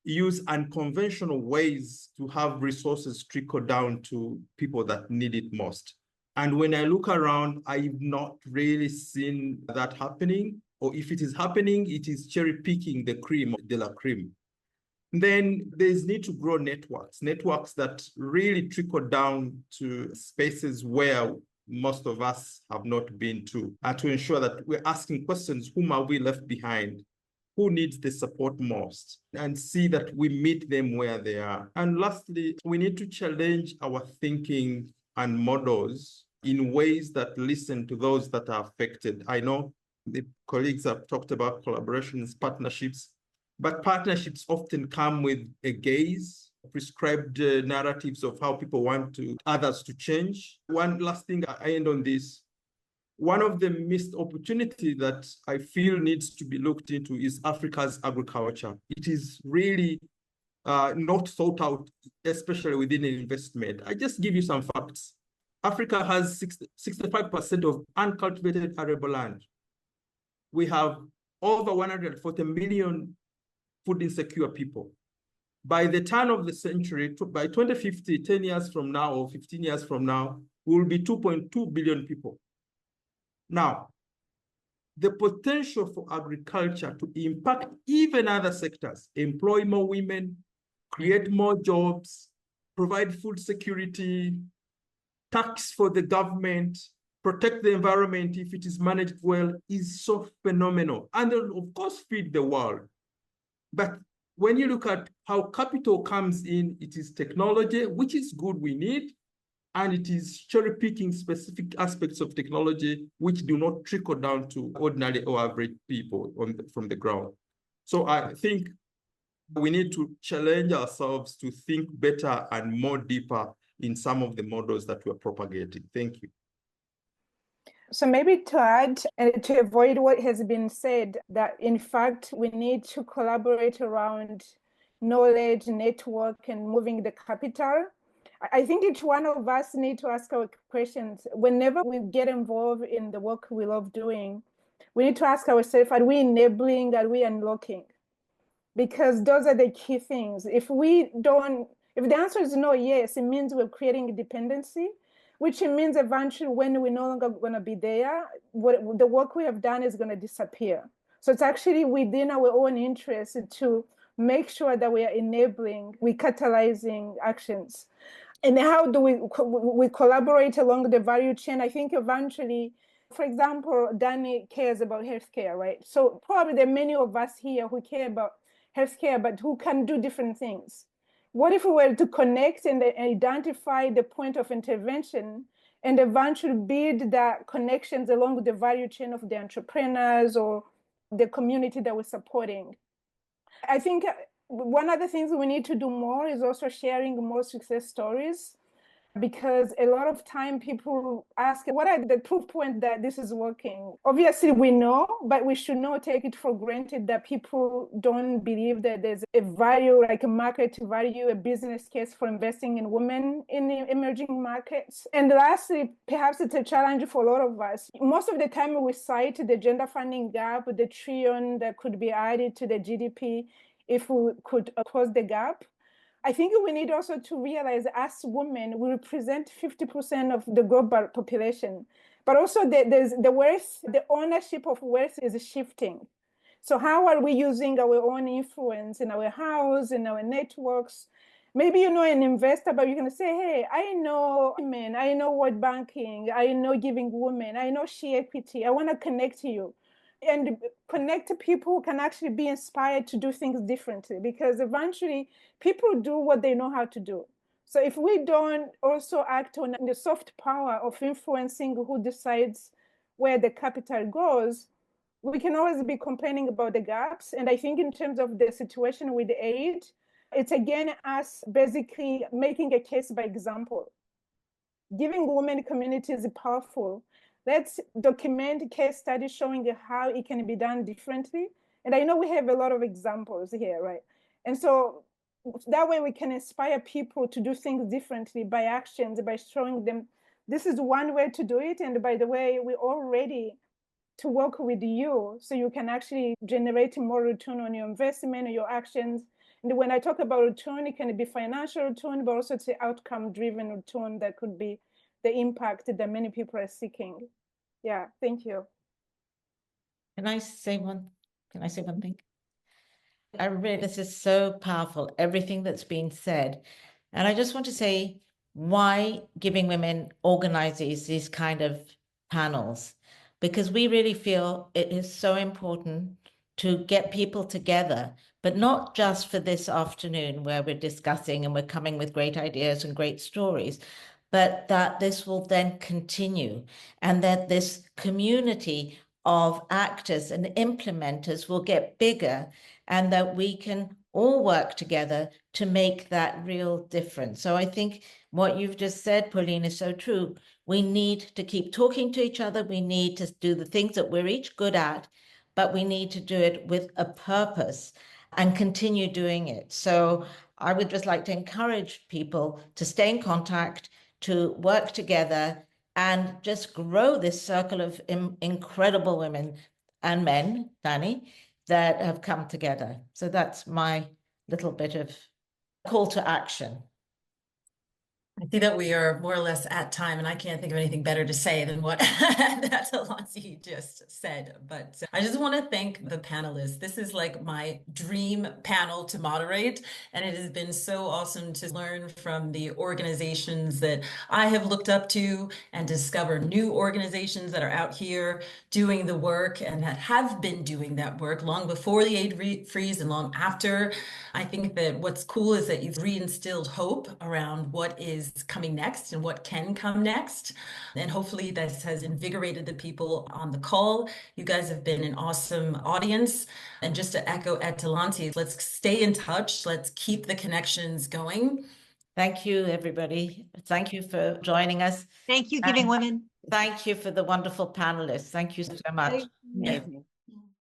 use unconventional ways to have resources trickle down to people that need it most. And when I look around, I've not really seen that happening, or if it is happening, it is cherry picking the cream de la cream. Then there's need to grow networks that really trickle down to spaces where most of us have not been to, and to ensure that we're asking questions: whom are we left behind? Who needs the support most? And see that we meet them where they are. And lastly, we need to challenge our thinking and models in ways that listen to those that are affected. I know the colleagues have talked about collaborations, partnerships, but partnerships often come with a gaze, prescribed narratives of how people want others to change. One last thing, I end on this. One of the missed opportunities that I feel needs to be looked into is Africa's agriculture. It is really not thought out, especially within an investment. I just give you some facts. Africa has 65% of uncultivated arable land. We have over 140 million food insecure people. By the turn of the century, by 2050, 10 years from now or 15 years from now, we will be 2.2 billion people. Now, the potential for agriculture to impact even other sectors, employ more women, create more jobs, provide food security, tax for the government, protect the environment if it is managed well, is so phenomenal. And then, of course, feed the world. But when you look at how capital comes in, it is technology, which is good, we need, and it is cherry-picking specific aspects of technology which do not trickle down to ordinary or average people from the ground. So I think we need to challenge ourselves to think better and more deeper in some of the models that we're propagating. Thank you.
So maybe to add and to avoid what has been said, that in fact, we need to collaborate around knowledge, network, and moving the capital. I think each one of us need to ask our questions. Whenever we get involved in the work we love doing, we need to ask ourselves, are we enabling, are we unlocking? Because those are the key things. If the answer is no, yes, it means we're creating a dependency, which means eventually when we're no longer going to be there, the work we have done is going to disappear. So it's actually within our own interest to make sure that we are enabling, we're catalyzing actions. And how do we collaborate along the value chain? I think eventually, for example, Danny cares about healthcare, right? So probably there are many of us here who care about healthcare, but who can do different things. What if we were to connect and identify the point of intervention and eventually build that connections along the value chain of the entrepreneurs or the community that we're supporting? I think one of the things we need to do more is also sharing more success stories, because a lot of time people ask, what are the proof points that this is working? Obviously we know, but we should not take it for granted that people don't believe that there's a value, like a market value, a business case for investing in women in the emerging markets. And lastly, perhaps it's a challenge for a lot of us. Most of the time we cite the gender funding gap, the trillion that could be added to the GDP if we could close the gap. I think we need also to realize, as women, we represent 50% of the global population, but also there's the wealth, the ownership of wealth is shifting. So how are we using our own influence in our house, in our networks? Maybe you know an investor, but you're going to say, hey, I know women, I know world banking, I know giving women, I know share equity, I want to connect to you. And connect to people who can actually be inspired to do things differently, because eventually people do what they know how to do. So if we don't also act on the soft power of influencing who decides where the capital goes, we can always be complaining about the gaps. And I think in terms of the situation with aid, it's again us basically making a case by example. Giving women communities is powerful. Let's document case studies showing how it can be done differently. And I know we have a lot of examples here, right? And so that way we can inspire people to do things differently by actions, by showing them this is one way to do it. And by the way, we already to work with you so you can actually generate more return on your investment or your actions. And when I talk about return, it can be financial return, but also it's the outcome-driven return that could be the impact that many people are seeking. Yeah, thank you.
Can I say one thing? This is so powerful, everything that's been said. And I just want to say why Giving Women organizes these kind of panels, because we really feel it is so important to get people together, but not just for this afternoon where we're discussing and we're coming with great ideas and great stories, but that this will then continue and that this community of actors and implementers will get bigger and that we can all work together to make that real difference. So I think what you've just said, Pauline, is so true. We need to keep talking to each other. We need to do the things that we're each good at, but we need to do it with a purpose and continue doing it. So I would just like to encourage people to stay in contact, to work together, and just grow this circle of incredible women and men, Danny, that have come together. So that's my little bit of call to action.
I see that we are more or less at time, and I can't think of anything better to say than what Atalanti just said. But I just want to thank the panelists. This is like my dream panel to moderate, and it has been so awesome to learn from the organizations that I have looked up to and discover new organizations that are out here doing the work and that have been doing that work long before the aid freeze and long after. I think that what's cool is that you've reinstilled hope around what is coming next and what can come next. And hopefully this has invigorated the people on the call. You guys have been an awesome audience. And just to echo Atalanti, let's stay in touch. Let's keep the connections going.
Thank you, everybody. Thank you for joining us.
Thank you, Giving Women.
Thank you for the wonderful panelists. Thank you so much.
Amazing.